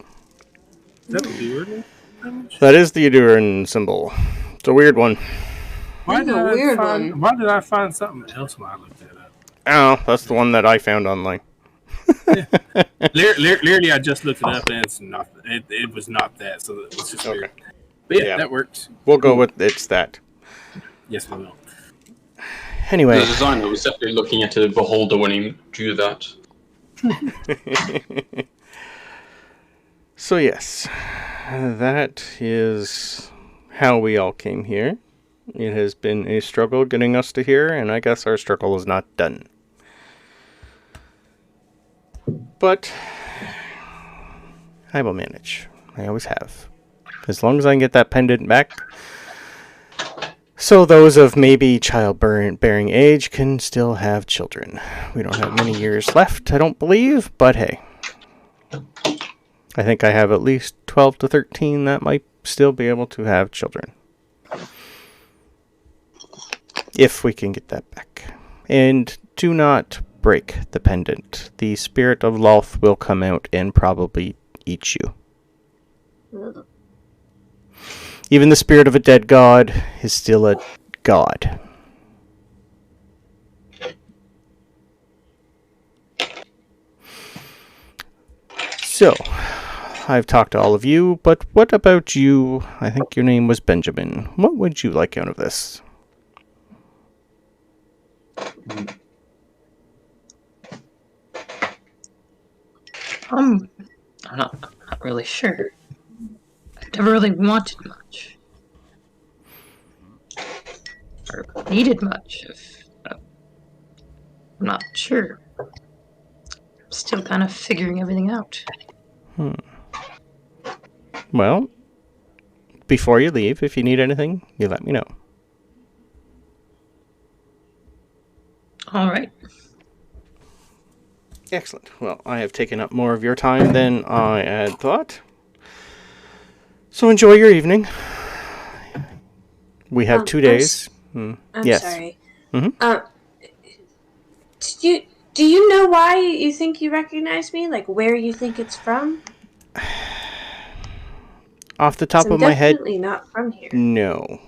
Is that the Duerden image? That is the Duerden symbol. It's a weird one. Why did I find something else when I looked that up? Oh, that's the one that I found online. Literally, I just looked it up and it's not. It was not that, so it was just weird. But yeah, that works. We'll go with it's that. Yes, we will. Anyway, the designer was definitely looking at a beholder when he drew that. So yes, that is how we all came here. It has been a struggle getting us to here, and I guess our struggle is not done. But I will manage. I always have. As long as I can get that pendant back. So those of maybe childbearing age can still have children. We don't have many years left, I don't believe, but hey. I think I have at least 12 to 13 that might still be able to have children. If we can get that back. And do not break the pendant. The spirit of Lolth will come out and probably eat you. Even the spirit of a dead god is still a god. So, I've talked to all of you, but what about you? I think your name was Benjamin. What would you like out of this? I'm not really sure. I've never really wanted much. Or needed much. I'm not sure. I'm still kind of figuring everything out. Well, before you leave, if you need anything, you let me know. All right. Excellent. Well, I have taken up more of your time than I had thought. So enjoy your evening. We have 2 days. I'm yes. sorry. Mm-hmm. Do you know why you think you recognize me? Like where you think it's from? Off the top of my head, definitely not from here. No.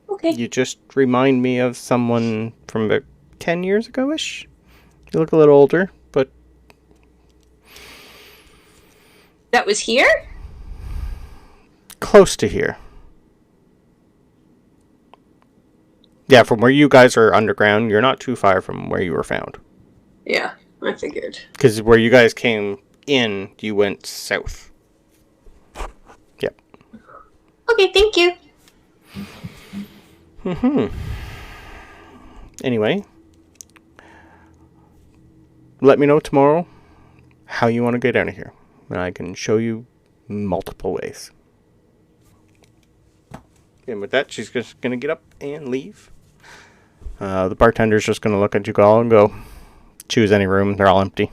Okay. You just remind me of someone from about 10 years ago-ish. You look a little older, but... That was here? Close to here. Yeah, from where you guys are underground, you're not too far from where you were found. Yeah, I figured. Because where you guys came in, you went south. Yep. Okay, thank you. Anyway, let me know tomorrow how you want to get out of here. And I can show you multiple ways. And with that, she's just going to get up and leave. The bartender's just going to look at you all and go, choose any room. They're all empty.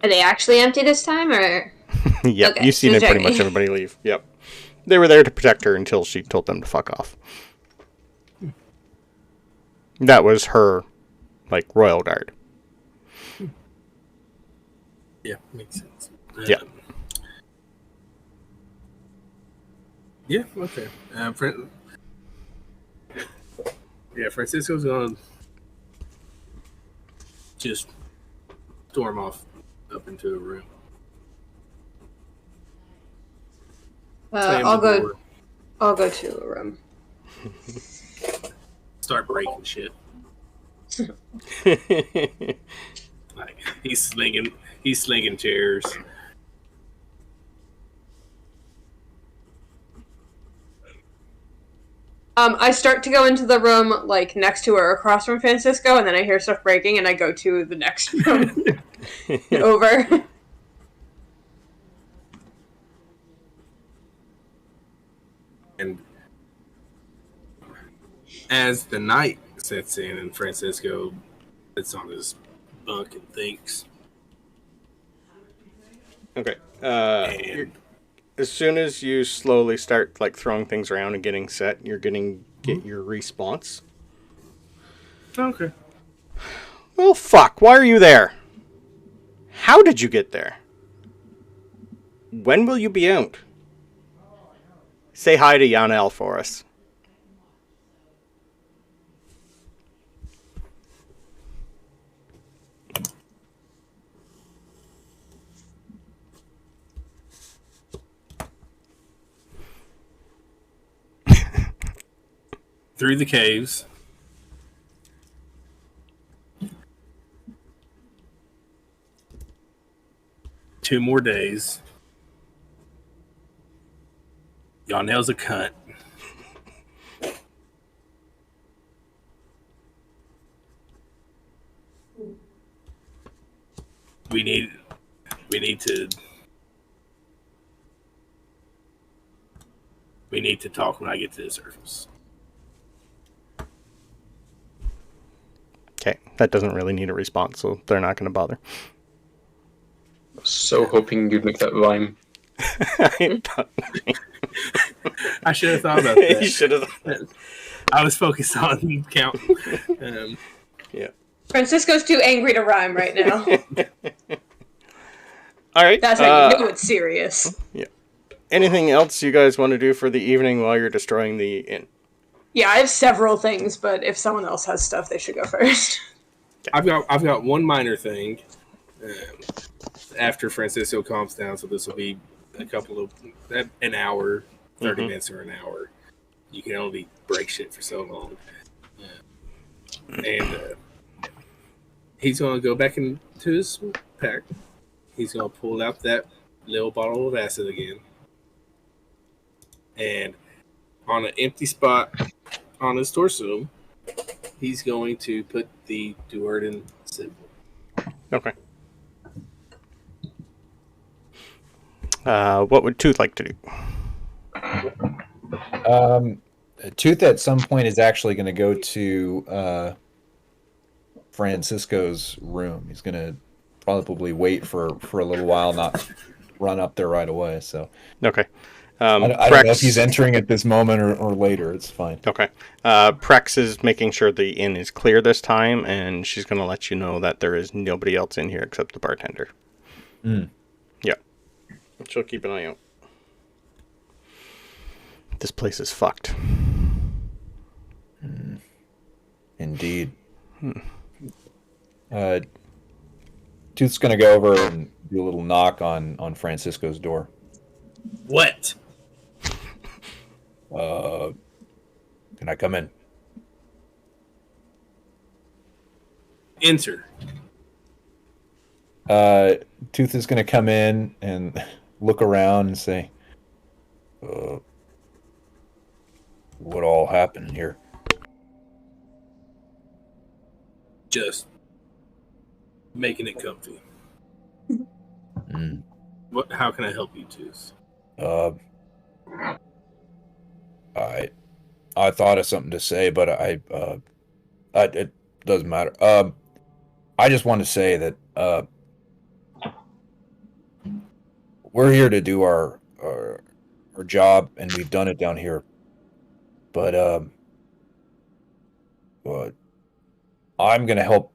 Are they actually empty this time, or...? Yep, okay, you've seen it pretty much everybody leave. Yep. They were there to protect her until she told them to fuck off. That was her, like, royal guard. Yeah, makes sense. Yeah. Yeah, okay. Francisco's gonna just storm off up into a room. I'll go to a room. Start breaking shit. Like he's slinging chairs. I start to go into the room like next to or across from Francisco, and then I hear stuff breaking, and I go to the next room over. And as the night sets in and Francisco sits on his bunk and thinks. Okay. As soon as you slowly start like throwing things around and getting set, you're getting your response. Okay. Well, fuck. Why are you there? How did you get there? When will you be out? Say hi to Yanel for us. Through the caves. Two more days. Yonel's a cunt. We need to talk when I get to the surface. Okay, that doesn't really need a response, so they're not going to bother. So hoping you'd make that rhyme. I should have thought about that. You should have. I was focused on count. Yeah. Francisco's too angry to rhyme right now. All right. That's how you know it's serious. Yeah. Anything else you guys want to do for the evening while you're destroying the inn? Yeah, I have several things, but if someone else has stuff, they should go first. I've got one minor thing. After Francisco calms down, so this will be an hour, 30 minutes or an hour. You can only break shit for so long. And he's going to go back into his pack. He's going to pull out that little bottle of acid again. And on an empty spot on his torso, he's going to put the Duerden symbol. Okay. What would Tooth like to do? Tooth at some point is actually going to go to Francisco's room. He's going to probably wait for a little while, not run up there right away. So Okay. I don't know if he's entering at this moment or later. It's fine. Okay. Prex is making sure the inn is clear this time, and she's going to let you know that there is nobody else in here except the bartender. Mm. Yeah. She'll keep an eye out. This place is fucked. Indeed. Tooth's going to go over and do a little knock on Francisco's door. What? Can I come in? Enter. Tooth is going to come in and look around and say, what all happened here? Just making it comfy. What? How can I help you, Tooth? I thought of something to say, but it doesn't matter. I just want to say that we're here to do our job, and we've done it down here. But I'm gonna help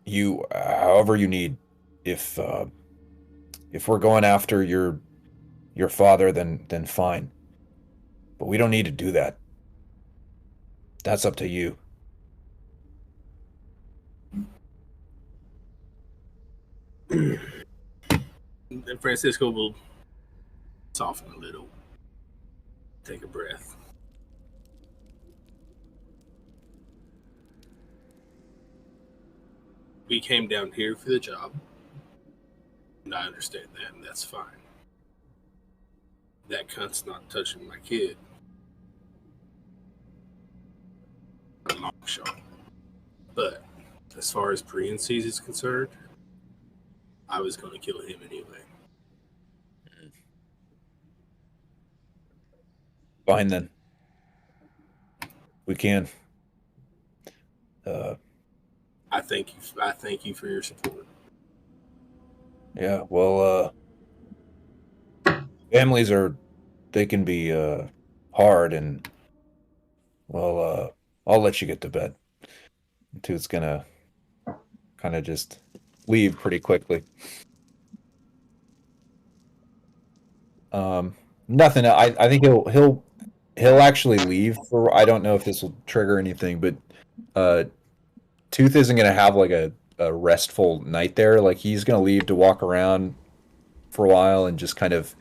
you however you need. If we're going after your father, then fine. But we don't need to do that. That's up to you. And Francisco will soften a little. Take a breath. We came down here for the job. And I understand that, and that's fine. That cunt's not touching my kid. A long shot. But as far as Priences is concerned, I was going to kill him anyway. Fine then. We can. I thank you for your support. Yeah, well, families they can be hard, and well, I'll let you get to bed. Tooth's gonna kind of just leave pretty quickly. Nothing. I think he'll actually leave for. I don't know if this will trigger anything, but Tooth isn't gonna have like a restful night there. Like he's gonna leave to walk around for a while and just kind of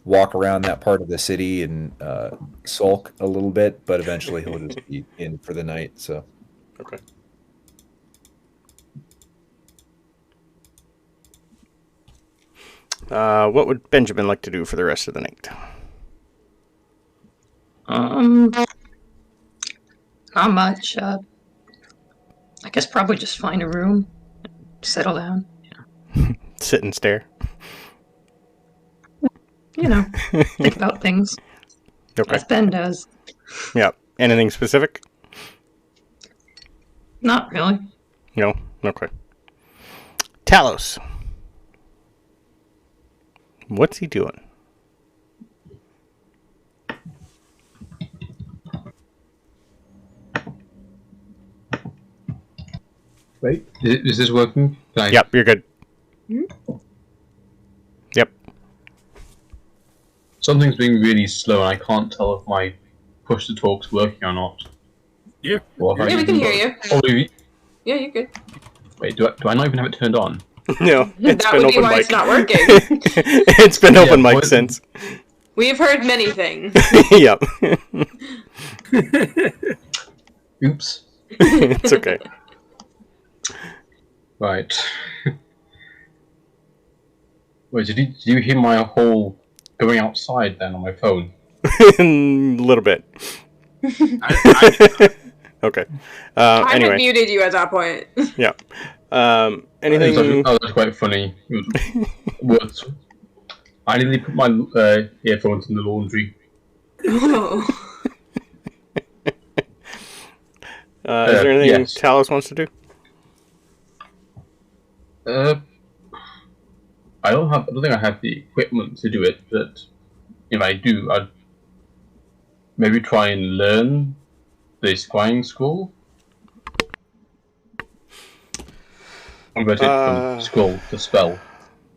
walk around that part of the city and sulk a little bit, but eventually he'll just be in for the night. So Okay. What would Benjamin like to do for the rest of the night? Not much. I guess probably just find a room, settle down. Sit and stare. Think about things. Okay. As Ben does. Yeah. Anything specific? Not really. No? Okay. Talos. What's he doing? Wait, is this working? Yep, you're good. Yep. Something's being really slow, and I can't tell if my push to talk's working or not. Yeah. Yeah, we can hear you. Oh, really? Yeah, you're good. Wait, do I not even have it turned on? No, it's That been would be open why mic. it's not working. It's been open mic since. We've heard many things. Yep. Oops. It's okay. Right. Wait, did you hear my whole going outside then on my phone? A little bit. Okay. I Anyway. had muted you at that point. Yeah. Anything? That was quite funny. It was, I nearly put my earphones in the laundry. Oh. Is there anything yes. Talos wants to do? I don't think I have the equipment to do it, but if I do, I'd maybe try and learn the scrying scroll. Convert it from scroll to spell.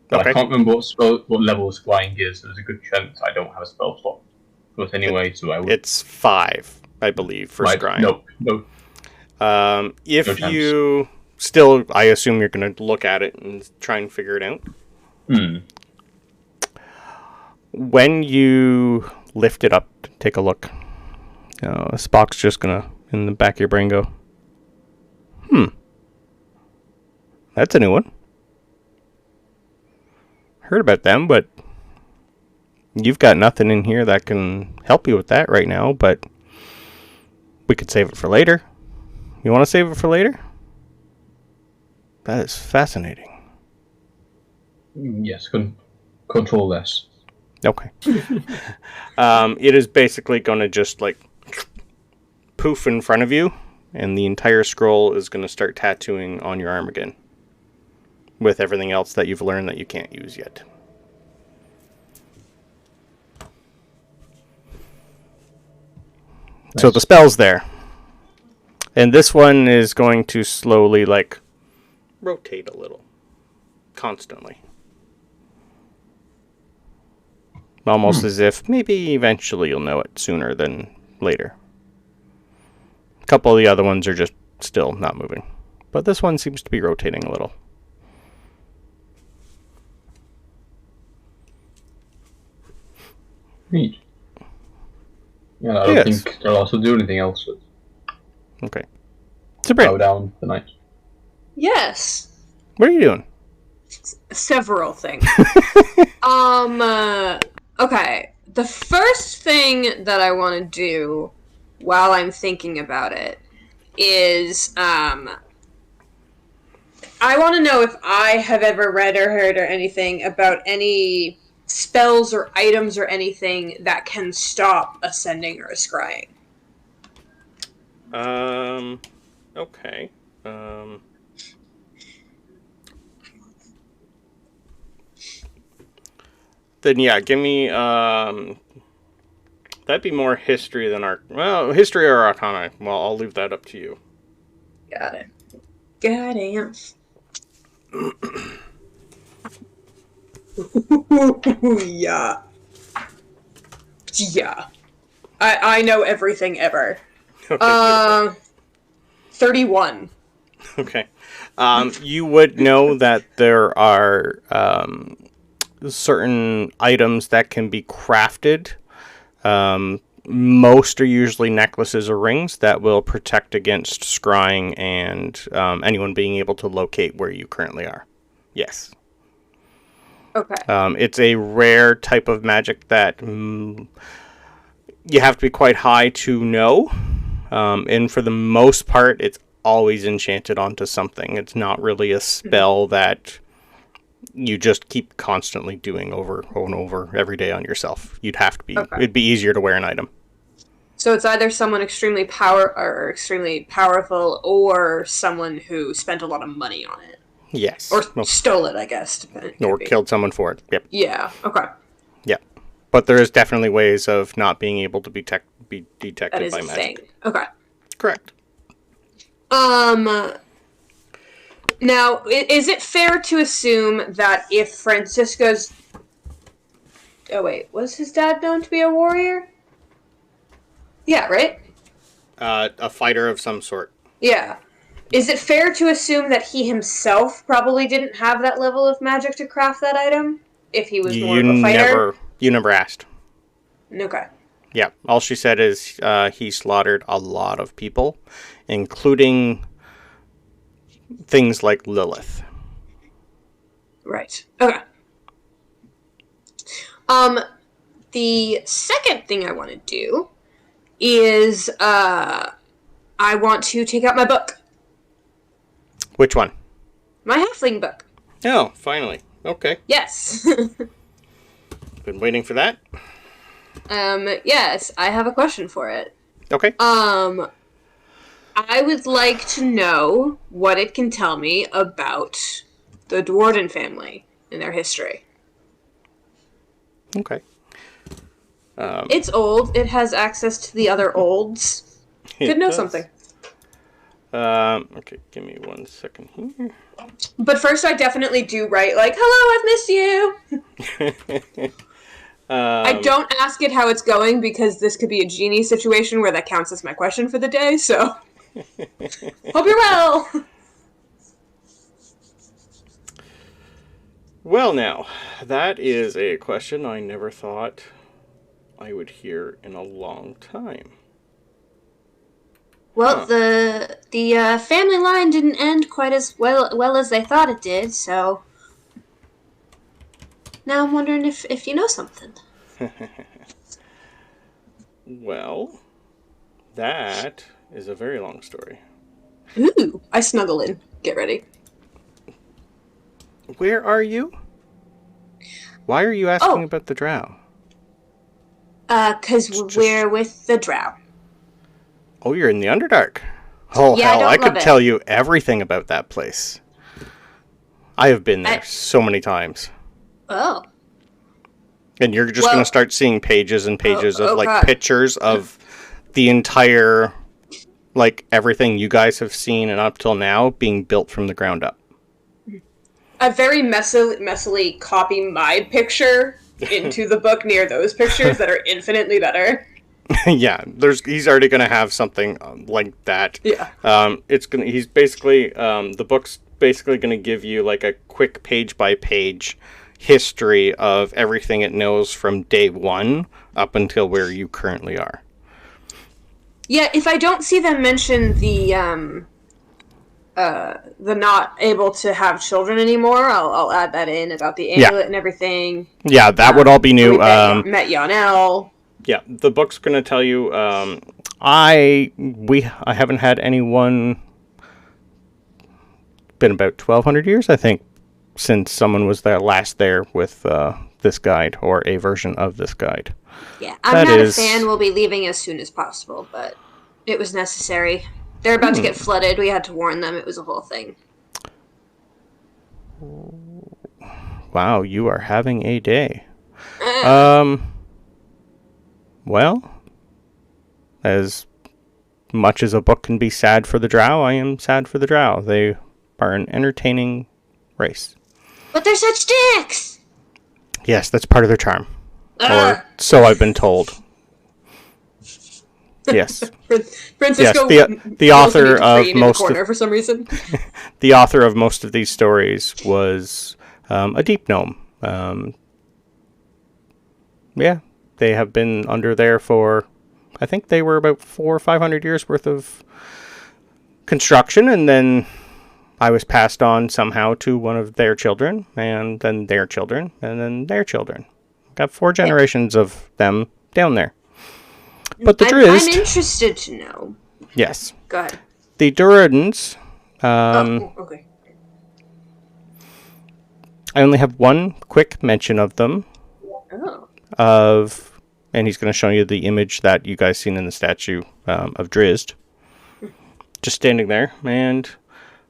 But Okay. I can't remember what level scrying is, so there's a good chance I don't have a spell slot. But anyway, so I would. It's 5, I believe, for scrying. No. If No chance. you still, I assume you're going to look at it and try and figure it out. When you lift it up, take a look. Spock's just going to, in the back of your brain, go, that's a new one. Heard about them, but you've got nothing in here that can help you with that right now, but we could save it for later. You want to save it for later? That is fascinating. Yes, control this. Okay. It is basically going to just like poof in front of you, and the entire scroll is going to start tattooing on your arm again, with everything else that you've learned that you can't use yet. Nice. So the spell's there. And this one is going to slowly, like, rotate a little. Constantly. Almost as if maybe eventually you'll know it sooner than later. A couple of the other ones are just still not moving. But this one seems to be rotating a little. Neat. Yeah, I don't think they'll also do anything else. Okay. Sabryn. Bow down tonight. Yes. What are you doing? Several things. Okay. The first thing that I want to do while I'm thinking about it is, I want to know if I have ever read or heard or anything about any spells or items or anything that can stop ascending or scrying. Okay. Then yeah, give me, that'd be more history than history or arcana. Well, I'll leave that up to you. Got it. Goddamn. Yeah. Yeah. I know everything ever. Okay. 31. Okay. You would know that there are certain items that can be crafted. Most are usually necklaces or rings that will protect against scrying and anyone being able to locate where you currently are. Yes. Okay. It's a rare type of magic that you have to be quite high to know. And for the most part, it's always enchanted onto something. It's not really a spell that you just keep constantly doing over and over every day on yourself. You'd have to be. Okay. It'd be easier to wear an item. So it's either someone extremely powerful, or someone who spent a lot of money on it. Yes. Or stole it, I guess. Or killed someone for it. Yep. Yeah. Okay. Yeah, but there is definitely ways of not being able to be detected that is by a magic. Thing. Okay. Correct. Now, is it fair to assume that if Francisco's... Oh, wait. Was his dad known to be a warrior? Yeah, right? A fighter of some sort. Yeah. Is it fair to assume that he himself probably didn't have that level of magic to craft that item? If he was more of a fighter? You never asked. Okay. Yeah. All she said is he slaughtered a lot of people, including things like Lilith. Right. Okay. The second thing I want to do is I want to take out my book. Which one? My halfling book. Oh, finally. Okay. Yes. Been waiting for that. Yes, I have a question for it. Okay. I would like to know what it can tell me about the Dwarden family and their history. Okay. It's old. It has access to the other olds. Could know something. Okay, give me 1 second here. But first I definitely do write, like, hello, I've missed you! I don't ask it how it's going, because this could be a genie situation where that counts as my question for the day, so... Hope you're well! Well, now, that is a question I never thought I would hear in a long time. Well, the family line didn't end quite as well as they thought it did, so... Now I'm wondering if you know something. Well, that is a very long story. Ooh, I snuggle in. Get ready. Where are you? Why are you asking about the Drow? 'Cause we're with the Drow. Oh, you're in the Underdark. Oh, yeah, hell, I could tell you everything about that place. I have been there so many times. Oh. And you're just going to start seeing pages and pages of, like, pictures of the entire, like, everything you guys have seen and up till now being built from the ground up. I very messily copy my picture into the book near those pictures that are infinitely better. Yeah, he's already going to have something like that. Yeah. He's basically, the book's basically going to give you, like, a quick page-by-page history of everything it knows from day one up until where you currently are. Yeah, if I don't see them mention the the not able to have children anymore. I'll add that in about the amulet and everything. Yeah, that would all be new. Met Yonel. Yeah, the book's going to tell you. I haven't had anyone. Been about 1,200 years, I think, since someone was last there with this guide or a version of this guide. Yeah, I'm not a fan. We'll be leaving as soon as possible, but it was necessary. They're about to get flooded. We had to warn them. It was a whole thing. Wow, you are having a day. Well, as much as a book can be sad for the Drow, I am sad for the Drow. They are an entertaining race. But they're such dicks! Yes, that's part of their charm. Or so I've been told. Yes. Francisco, yes, the author of most corner for some reason. The author of most of these stories was a deep gnome. Yeah, they have been under there for, I think they were about 400 or 500 years worth of construction, and then I was passed on somehow to one of their children, and then their children, and then their children. Got 4 generations of them down there. But the Drizzt... I'm interested to know. Yes. Go ahead. The Duradins... okay. I only have one quick mention of them. Oh. And he's going to show you the image that you guys seen in the statue of Drizzt. Just standing there. And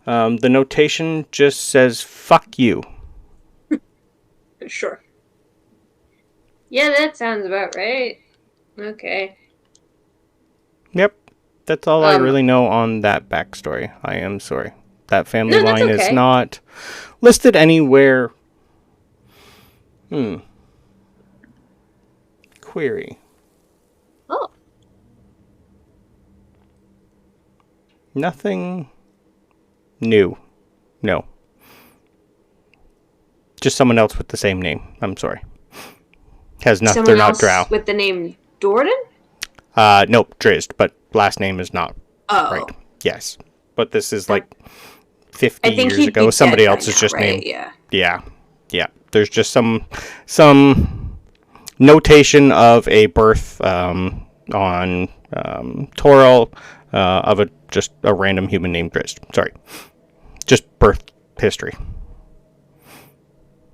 the notation just says, "Fuck you." Sure. Yeah, that sounds about right. Okay. Yep. That's all I really know on that backstory. I am sorry. That family line is not listed anywhere. Query. Oh. Nothing new. No. Just someone else with the same name. I'm sorry. Has nothing. They're not Drow. With the name Jordan? Nope, Drizzt, but last name is not right. Yes. But this is like 50 years ago. Somebody else's just name. Yeah. There's just some notation of a birth on Toril of just a random human named Drizzt. Sorry. Just birth history.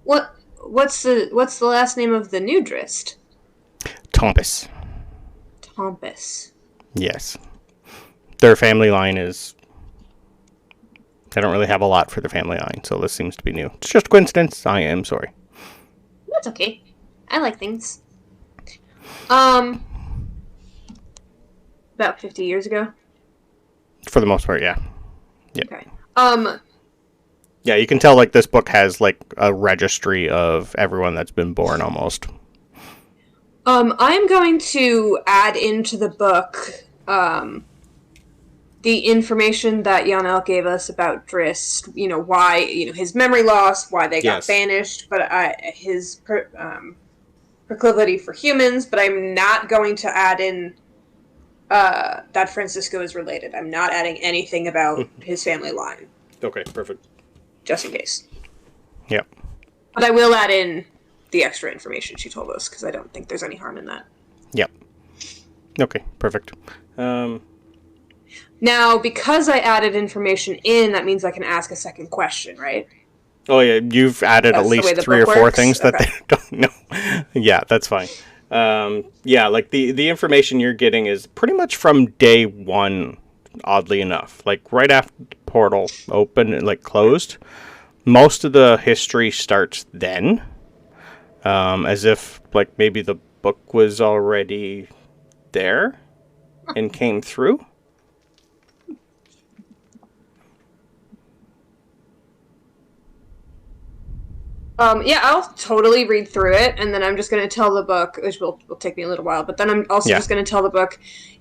What's the last name of the new Drizzt? Tompus. Yes. Their family line is... I don't really have a lot for the family line, so this seems to be new. It's just a coincidence. I am sorry. That's okay. I like things. About 50 years ago? For the most part, yeah. Okay. Yeah, you can tell, like, this book has, like, a registry of everyone that's been born, almost. I'm going to add into the book, the information that Yonel gave us about Drizzt, why, his memory loss, why they got banished, but his proclivity for humans, but I'm not going to add in that Francisco is related. I'm not adding anything about his family line. Okay, perfect. Just in case. Yep. But I will add in the extra information she told us, because I don't think there's any harm in that. Yep. Okay, perfect. Now, because I added information in, that means I can ask a second question, right? Oh, yeah, you've added at least 3 or 4 things that they don't know. Yeah, that's fine. Yeah, like, the information you're getting is pretty much from day 1, oddly enough. Like, right after the portal opened and, like, closed, most of the history starts then. As if, like, maybe the book was already there and came through. Yeah, I'll totally read through it, and then I'm just going to tell the book, which will take me a little while, but then I'm also just going to tell the book,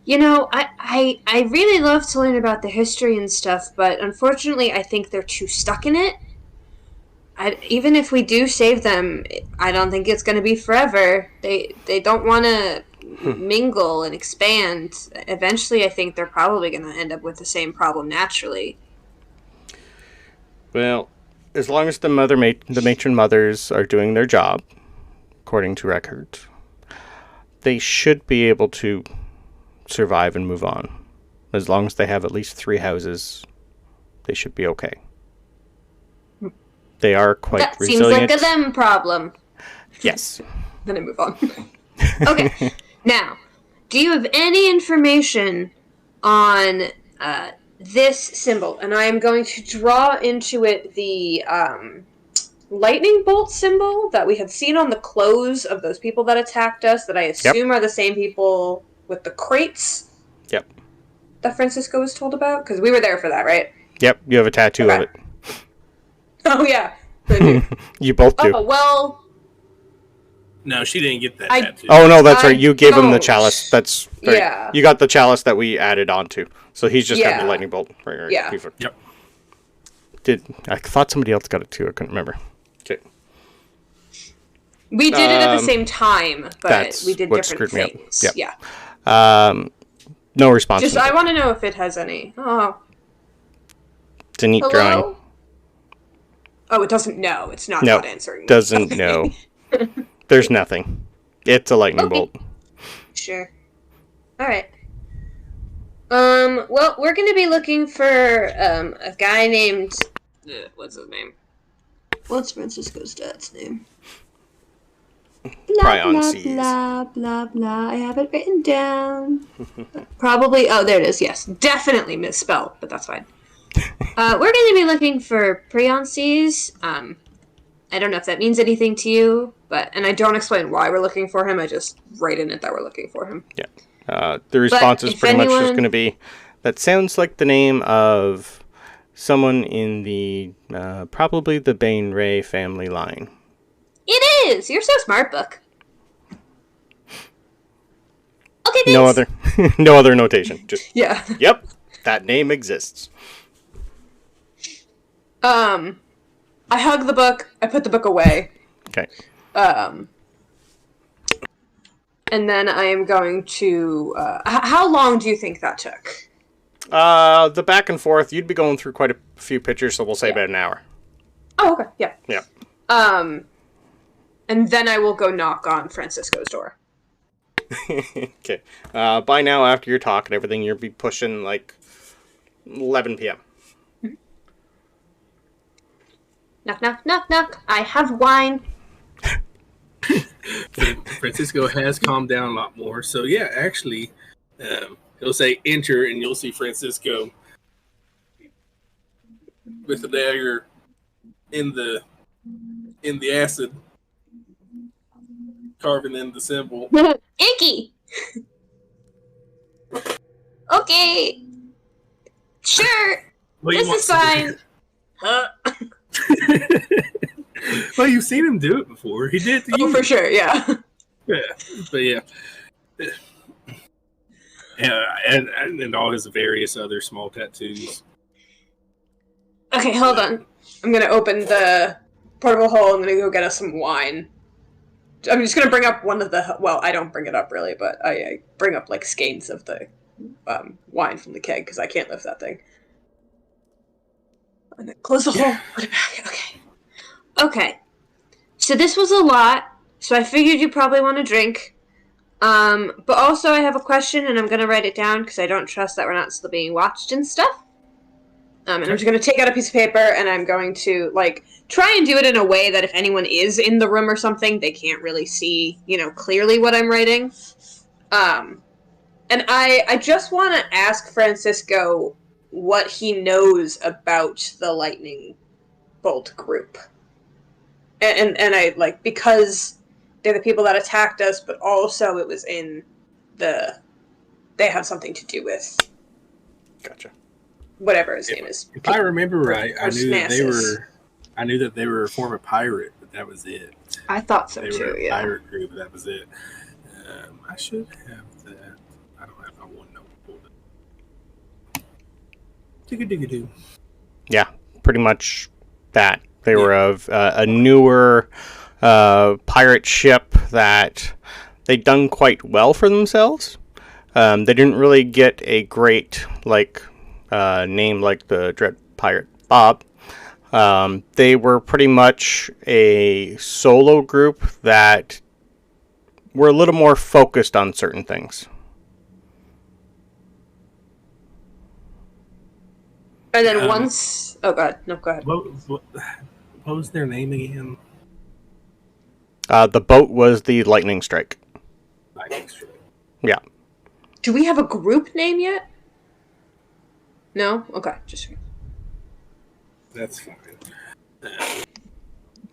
I really love to learn about the history and stuff, but unfortunately I think they're too stuck in it. Even if we do save them, I don't think it's going to be forever. They don't want to mingle and expand. Eventually, I think they're probably going to end up with the same problem naturally. Well, as long as the matron mothers are doing their job, according to records, they should be able to survive and move on. As long as they have at least 3 houses, they should be okay. They are quite resilient. That seems like a them problem. Yes. Then I move on. Okay. Now, do you have any information on this symbol? And I am going to draw into it the lightning bolt symbol that we had seen on the clothes of those people that attacked us, that I assume are the same people with the crates. Yep. That Francisco was told about? Because we were there for that, right? Yep, you have a tattoo of it. Oh, yeah. I do. You both do. Oh, well... No, she didn't get that tattoo. Oh, no, that's right. You gave him the chalice. That's right. Yeah. You got the chalice that we added onto. So he's just got the lightning bolt. Right. Yeah. Yep. I thought somebody else got it too. I couldn't remember. Okay. We did it at the same time, but we did different things. Yep. Yeah. No response. I want to know if it has any. Oh. It's a neat drawing. Oh, it doesn't know. It's not answering. Doesn't know. There's nothing. It's a lightning bolt. Sure. All right. Well, we're going to be looking for a guy named... what's his name? What's Francisco's dad's name? Blah, blah, blah, blah, blah. I have it written down. Probably... Oh, there it is. Yes. Definitely misspelled, but that's fine. We're going to be looking for Preonces. I don't know if that means anything to you, and I don't explain why we're looking for him. I just write in it that we're looking for him. Yeah. The response is pretty much just going to be, that sounds like the name of someone in the, probably the Bane Ray family line. It is! You're so smart, Book. Okay, thanks. No other notation. Just, yeah. Yep, that name exists. I hug the book. I put the book away. Okay. And then I am going to... how long do you think that took? The back and forth, you'd be going through quite a few pictures, so we'll say about an hour. Oh, okay. Yeah. Yeah. And then I will go knock on Francisco's door. Okay. By now, after your talk and everything, you'll be pushing, 11 p.m. Knock, knock, knock, knock. I have wine. Francisco has calmed down a lot more. So, yeah, actually, he'll say enter, and you'll see Francisco with the dagger in the acid, carving in the symbol. Icky! Okay. Sure. This is fine. Well, you've seen him do it before. He did to you. Oh, for sure, yeah. Yeah, but yeah. And all his various other small tattoos. Okay, hold on. I'm gonna open the portable hole. I'm gonna go get us some wine. I'm just gonna bring up one of the... Well, I don't bring it up, really, but I bring up, skeins of the wine from the keg, because I can't lift that thing. And then close the hole. Put it back. Okay. Okay. So this was a lot, so I figured you probably want to drink. But also I have a question, and I'm going to write it down, because I don't trust that we're not still being watched and stuff. And I'm just going to take out a piece of paper, and I'm going to, try and do it in a way that if anyone is in the room or something, they can't really see, clearly what I'm writing. And I just want to ask Francisco what he knows about the Lightning Bolt group. And I, because they're the people that attacked us, but also it was in they have something to do with... Gotcha. Whatever his name is. If I remember right, I knew that they were a former pirate, but that was it. I thought so they too, were a yeah. pirate group, but that was it. I should have that. I don't have my one note pulled up. Digga-digga-doo. Yeah, pretty much that. They were of a newer pirate ship that they'd done quite well for themselves. They didn't really get a great name like the Dread Pirate Bob. They were pretty much a solo group that were a little more focused on certain things. And then once... Oh, God. No, go ahead. What was their name again? The boat was the Lightning Strike. Lightning Strike. Yeah. Do we have a group name yet? No? Okay, just... That's fine.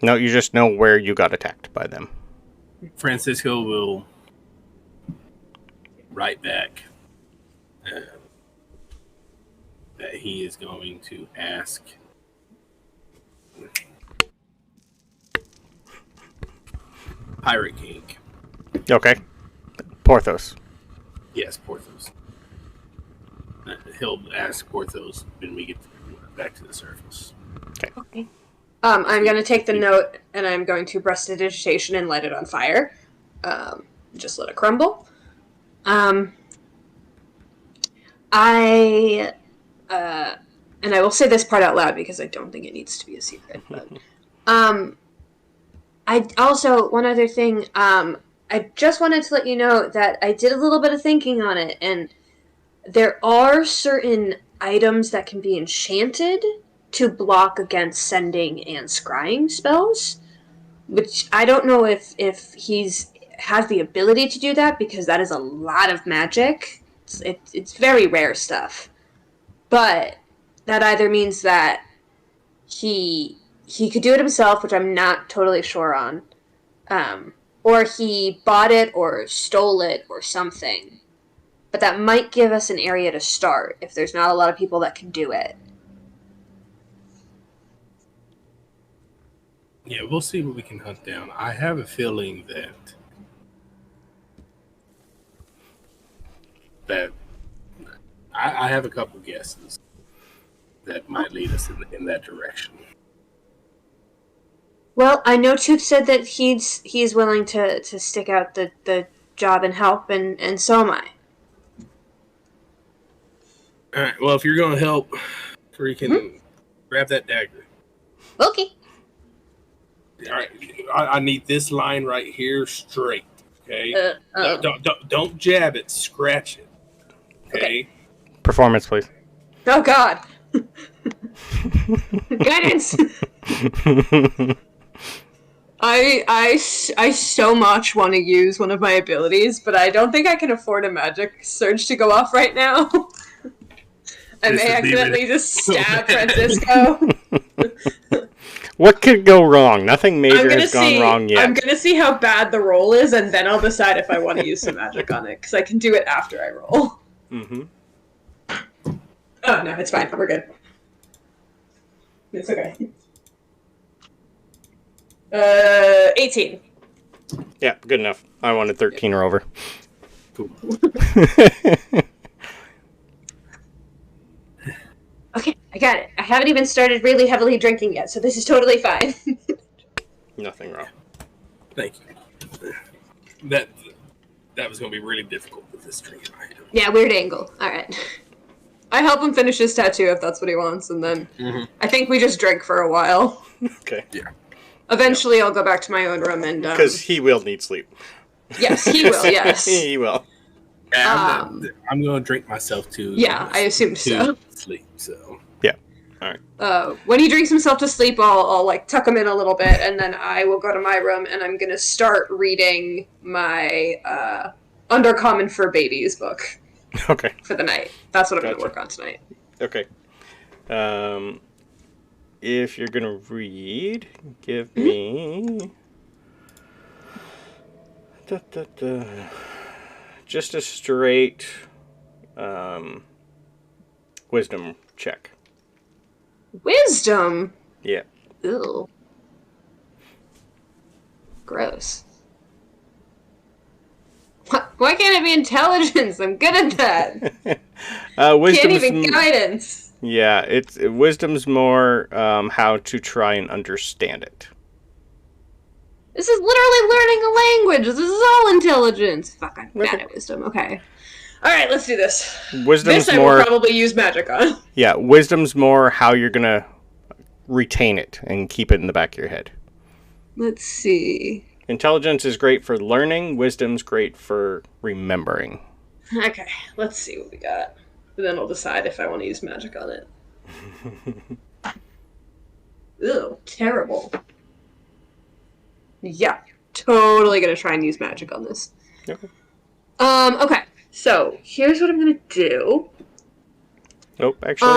No, you just know where you got attacked by them. Francisco will write back that he is going to ask Pirate King. Okay. Porthos. Yes, Porthos. He'll ask Porthos when we get back to the surface. Okay. I'm going to take the note and I'm going to prestidigitation and light it on fire. Just let it crumble. And I will say this part out loud because I don't think it needs to be a secret. But I also, one other thing, I just wanted to let you know that I did a little bit of thinking on it, and there are certain items that can be enchanted to block against sending and scrying spells, which I don't know if he's has the ability to do that, because that is a lot of magic. It's very rare stuff. But that either means that he could do it himself, which I'm not totally sure on, or he bought it or stole it or something. But that might give us an area to start if there's not a lot of people that can do it. Yeah, we'll see what we can hunt down. I have a feeling that I have a couple guesses that might lead us in that direction. Well, I know Tooth said that he's willing to stick out the job and help, and so am I. All right. Well, if you're going to help, freaking grab that dagger. Okay. All right. I need this line right here straight. Okay. Don't jab it. Scratch it. Okay. Performance, please. Oh God. Guidance. I so much want to use one of my abilities, but I don't think I can afford a magic surge to go off right now. I may accidentally just stab Francisco. What could go wrong? Nothing major has gone wrong yet. I'm going to see how bad the roll is, and then I'll decide if I want to use some magic on it, because I can do it after I roll. Mm-hmm. Oh, no, it's fine. We're good. It's okay. 18. Yeah, good enough. I wanted 13 or over. Cool. Okay, I got it. I haven't even started really heavily drinking yet, so this is totally fine. Nothing wrong. Thank you. That was going to be really difficult with this drinking item. Yeah, weird angle. All right. I help him finish his tattoo if that's what he wants, and then I think we just drink for a while. Okay. Yeah. Eventually, I'll go back to my own room and... Because he will need sleep. Yes, he will, yes. He will. I'm going to drink myself to... Yeah, I assumed so. Sleep, so... Yeah. All right. When he drinks himself to sleep, I'll like, tuck him in a little bit, and then I will go to my room, and I'm going to start reading my Undercommon for Babies book. Okay. For the night. That's what I'm going to work on tonight. Okay. If you're going to read, give me... just a straight wisdom check. Wisdom? Yeah. Ew. Gross. Why can't it be intelligence? I'm good at that. Can't even guidance. Yeah, wisdom's more how to try and understand it. This is literally learning a language. This is all intelligence. Fuck, I'm bad at wisdom. Okay. All right, let's do this. Wisdom's this I will probably use magic on. Yeah, wisdom's more how you're gonna retain it and keep it in the back of your head. Let's see. Intelligence is great for learning. Wisdom's great for remembering. Okay, let's see what we got. Then I'll decide if I want to use magic on it. Ew, terrible. Yeah, totally gonna try and use magic on this. Okay. Okay, so here's what I'm gonna do. Nope, actually.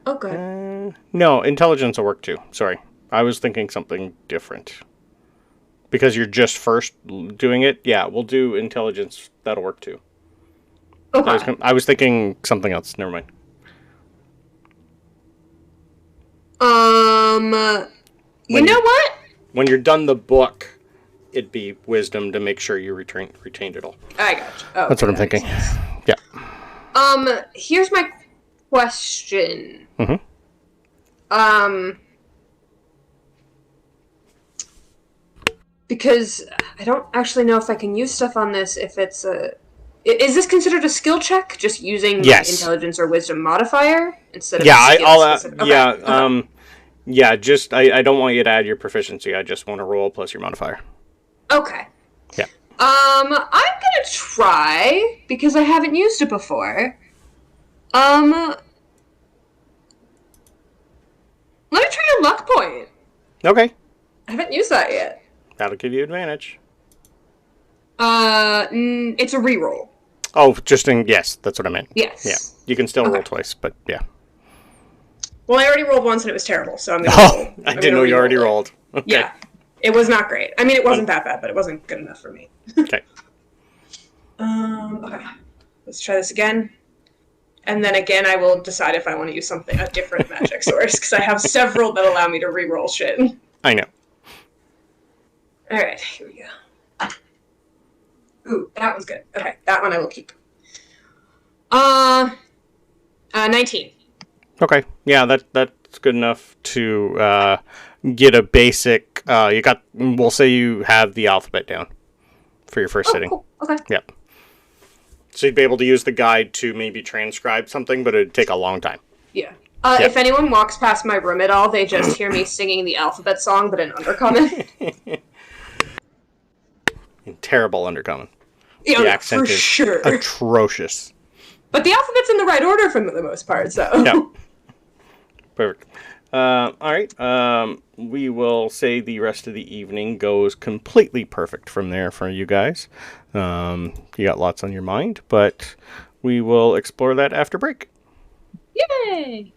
Oh, good. No, intelligence will work too. Sorry. I was thinking something different. Because you're just first doing it, yeah, we'll do intelligence. That'll work too. Okay. I was thinking something else. Never mind. You know what? When you're done the book, it'd be wisdom to make sure you retained it all. I gotcha. Oh, that's what I'm thinking. Yeah. Here's my question. Mm-hmm. Because I don't actually know if I can use stuff on this if it's a... Is this considered a skill check? Just using my intelligence or wisdom modifier instead of just I don't want you to add your proficiency. I just want to roll plus your modifier. Okay. Yeah. I'm gonna try because I haven't used it before. Let me try a luck point. Okay. I haven't used that yet. That'll give you advantage. It's a reroll. Oh, yes, that's what I meant. Yes. Yeah. You can still roll twice, but yeah. Well, I already rolled once and it was terrible, so I'm gonna I didn't know you already rolled. Okay. Yeah. It was not great. I mean, it wasn't that bad, but it wasn't good enough for me. Okay. Okay. Let's try this again. And then again, I will decide if I want to use a different magic source, because I have several that allow me to reroll shit. I know. Alright, here we go. Ooh, that one's good. Okay, that one I will keep. 19. Okay. Yeah, that's good enough to get a basic we'll say you have the alphabet down for your first sitting. Cool. Okay. Yep. So you'd be able to use the guide to maybe transcribe something, but it'd take a long time. Yeah. If anyone walks past my room at all, they just hear me singing the alphabet song, but in Undercommon. In terrible Undercommon. Yeah, the accent is sure. atrocious. But the alphabet's in the right order for the most part, so. Yeah. Perfect. All right. We will say the rest of the evening goes completely perfect from there for you guys. You got lots on your mind, but we will explore that after break. Yay!